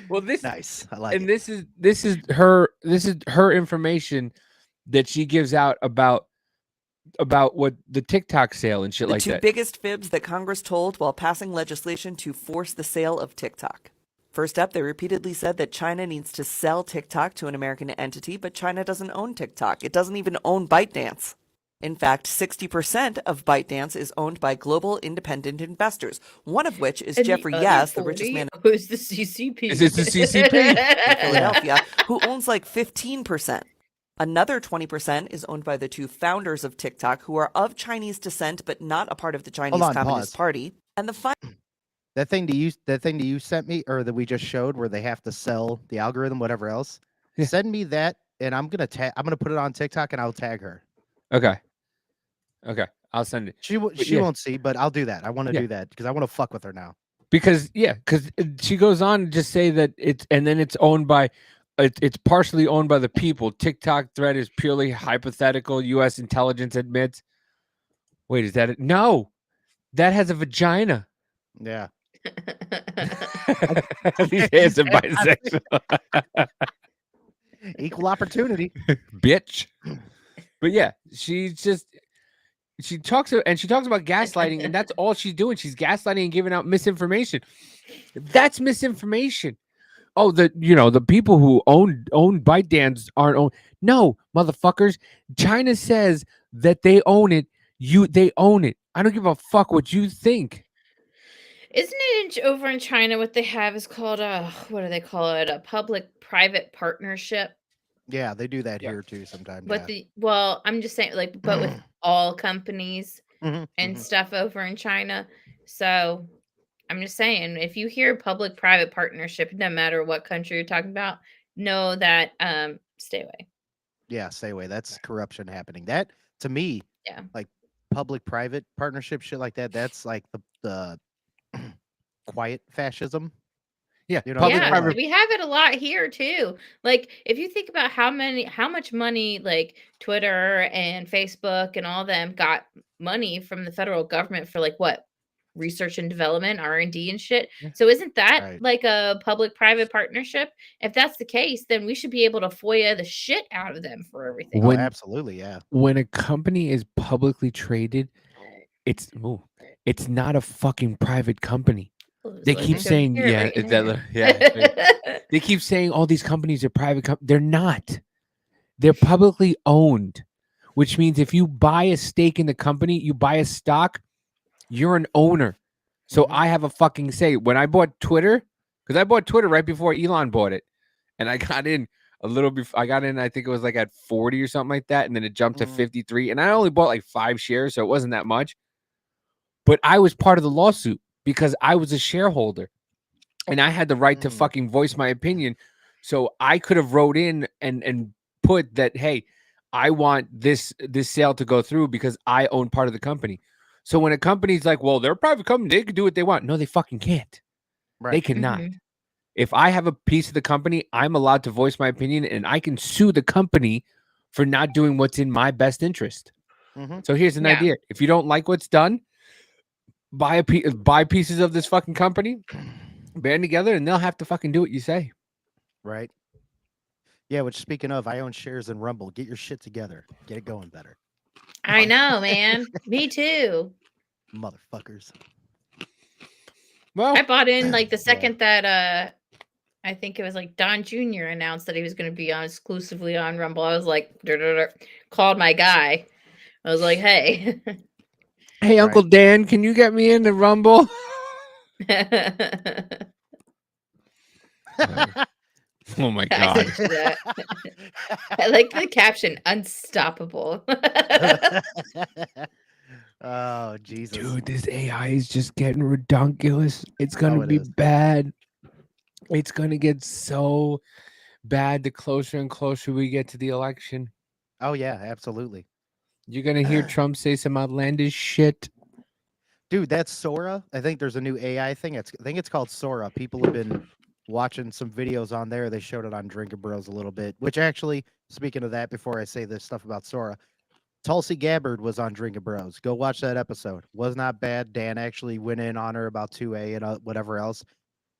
well, this Nice. I like and it. this is her information that she gives out about what the TikTok sale and shit The like two that. biggest fibs that Congress told while passing legislation to force the sale of TikTok. First up, they repeatedly said that China needs to sell TikTok to an American entity, but China doesn't own TikTok. It doesn't even own ByteDance. In fact, 60% of ByteDance is owned by global independent investors, one of which is And Jeffrey the other Yass, the richest 40 man was the CCP. Is it the CCP? in Philadelphia, who owns like 15%. Another 20% is owned by the two founders of TikTok, who are of Chinese descent but not a part of the Chinese on, Communist pause. Party. And the That thing that you sent me, or that we just showed, where they have to sell the algorithm, whatever else. Yeah. Send me that, and I'm gonna put it on TikTok, and I'll tag her. Okay, I'll send it. She yeah. won't see, but I'll do that. I want to Yeah. do that because I want to fuck with her now. Because she goes on to just say that it's owned by it's partially owned by the people. TikTok thread is purely hypothetical. U.S. intelligence admits. Wait, is that it? No, that has a vagina. Yeah. These hands are bisexual. Equal opportunity. Bitch. But yeah, she talks about gaslighting, and that's all she's doing. She's gaslighting and giving out misinformation. That's misinformation. Oh, the people who own ByteDance aren't own. No, motherfuckers. China says that they own it. They own it. I don't give a fuck what you think. Isn't it over in China what they have is called what do they call it? A public-private partnership. Yeah, they do that here too sometimes. But yeah. I'm just saying, but with all companies Mhm, and mhm. stuff over in China. So I'm just saying, if you hear public-private partnership, no matter what country you're talking about, know that stay away. Yeah, stay away. That's corruption happening. That to me, Yeah. like public-private partnership shit like that. That's like the quiet fascism. Yeah, You know, Yeah, like- we have it a lot here too. Like if you think about how much money like Twitter and Facebook and all them got money from the federal government for like what? Research and development, R&D and shit. Yeah. So isn't that Right. like a public-private partnership? If that's the case, then we should be able to FOIA the shit out of them for everything. Oh, When- absolutely, yeah. When a company is publicly traded, it's not a fucking private company. They Like, keep I saying, don't care right They keep saying all these companies are private. They're not. They're publicly owned, which means if you buy a stake in the company, you buy a stock, you're an owner. So I have a fucking say. When I bought Twitter, because I bought Twitter right before Elon bought it, and I got in a little before. I got in, I think it was like at 40 or something like that, and then it jumped to 53. And I only bought like 5 shares, so it wasn't that much. But I was part of the lawsuit because I was a shareholder, and I had the right to fucking voice my opinion. So I could have wrote in and put that, hey, I want this sale to go through because I own part of the company. So when a company's like, well, they're a private company, they can do what they want. No, they fucking can't. Right. They cannot. Mhm. If I have a piece of the company, I'm allowed to voice my opinion, and I can sue the company for not doing what's in my best interest. Mhm. So here's an Yeah. idea. If you don't like what's done, buy pieces of this fucking company, band together, and they'll have to fucking do what you say. Right. Yeah, which speaking of, I own shares in Rumble. Get your shit together. Get it going better. I know, man. Me too. Motherfuckers. Well, I bought in like the second that I think it was like Don Jr. announced that he was going to be on exclusively on Rumble. I was like, called my guy. I was like, hey. Hey, Uncle Dan, can you get me in the Rumble? Oh my I god. sent you that. I like the caption, unstoppable. Oh, Jesus. Dude, this AI is just getting redonkulous. It's gonna Oh, it be is. bad. It's gonna get so bad the closer and closer we get to the election. Oh yeah, absolutely. You're gonna hear Trump say some outlandish shit. Dude, that's Sora. I think there's a new AI thing. I think it's called Sora. People have been watching some videos on there. They showed it on Drinking Bros a little bit. Which actually, speaking of that, before I say this stuff about Sora, Tulsi Gabbard was on Drinking Bros. Go watch that episode. Was not bad. Dan actually went in on her about 2A and whatever else.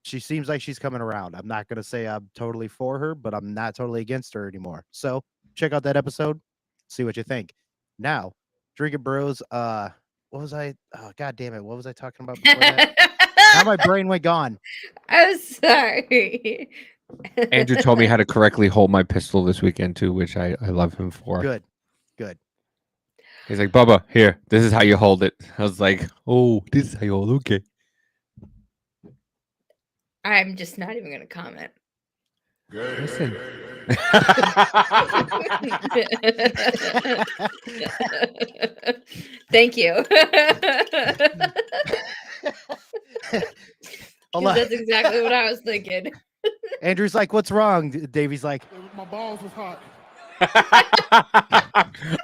She seems like she's coming around. I'm not going to say I'm totally for her, but I'm not totally against her anymore. So check out that episode. See what you think. Now, Drinking Bros. What was I? Oh, God damn it. What was I talking about before that? Now my brain went gone. I'm sorry. Andrew told me how to correctly hold my pistol this weekend too, which I love him for. Good. Good. He's like, Bubba, here, this is how you hold it. I was like, oh, this is how you hold it. Okay. I'm just not even going to comment. Listen. Thank you. Hold on. That's exactly what I was thinking. Andrew's like, what's wrong? Davey's like, My balls was hot.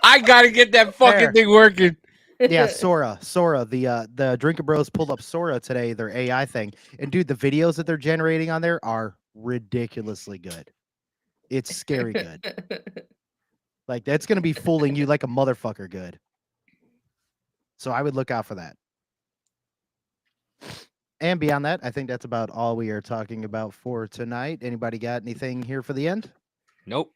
I gotta get that fucking There. thing working. yeah, Sora. The Drinking Bros pulled up Sora today, their AI thing. And dude, the videos that they're generating on there are ridiculously good. It's scary good. Like that's gonna be fooling you like a motherfucker good. So I would look out for that. And beyond that, I think that's about all we are talking about for tonight. Anybody got anything here for the end? Nope.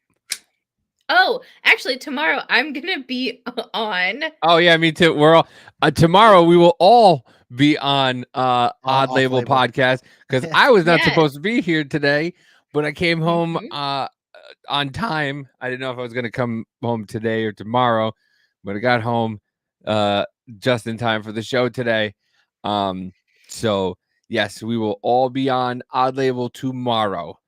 Oh, actually, tomorrow I'm gonna be on. Oh yeah, me too. We're all tomorrow. We will all be on Odd Label podcast because I was not Yes. supposed to be here today, but I came home on time. I didn't know if I was going to come home today or tomorrow, but I got home just in time for the show today. So yes, we will all be on Odd Label tomorrow.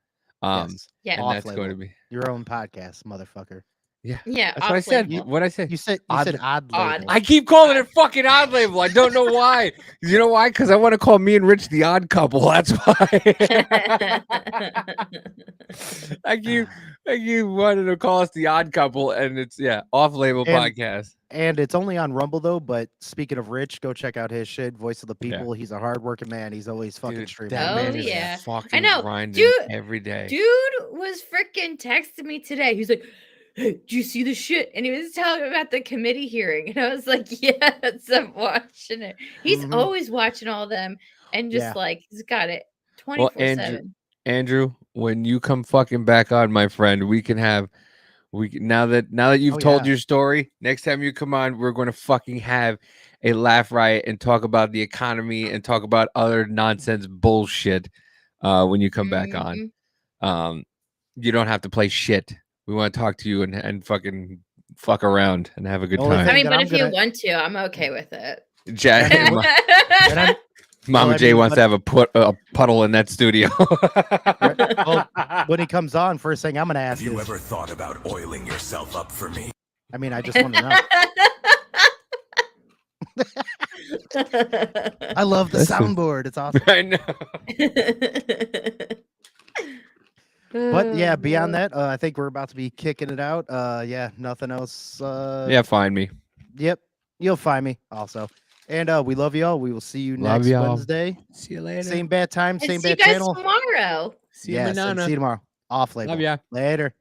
Yes. Yeah. And Off that's label. going to be Your own podcast, motherfucker. yeah. Yeah, That's what I off said. label. What I said. You said Odd- odd odd. label. I keep calling it fucking Odd Label. I don't know why. You know why? Because I want to call me and Rich the Odd Couple. That's why. I keep wanting to call us the Odd Couple, and it's Off Label And- podcast. And it's only on Rumble though. But speaking of Rich, go check out his shit. Voice of the People. He's a hardworking man. He's always fucking Dude, streaming. that Oh, man is yeah. fucking I know. grinding Dude- every day. Dude was freaking texting me today. He's like, "Hey, do you see the shit?" And he was telling me about the committee hearing. And I was like, yes, I'm watching it. He's Mhm. always watching all them and just Yeah. like he's got it Well, 24/7. Andrew, when you come fucking back on, my friend, we can have now that you've Oh, told yeah. your story, next time you come on, we're going to fucking have a laugh riot and talk about the economy and talk about other nonsense bullshit when you come back on. You don't have to play shit. We want to talk to you and fucking fuck around and have a good Only time. I mean, that but I'm if you gonna- want to, I'm okay with it. Jack, And I'm- Mama Well, I J mean, wants to have a puddle in that studio. well, when he comes on, first thing I'm gonna ask Have you is, ever thought about oiling yourself up for me? I mean, I just want to know. I love the Listen. soundboard. It's awesome. I know. But yeah, beyond that, I think we're about to be kicking it out. Yeah, nothing else. Yeah, find me. Yep, you'll find me also. And we love y'all. We will see you Love next y'all. Wednesday. See you later. Same bad time, And same see you bad guys channel. tomorrow. See you, Yes, and banana. see you tomorrow. Off label. Love ya. Later.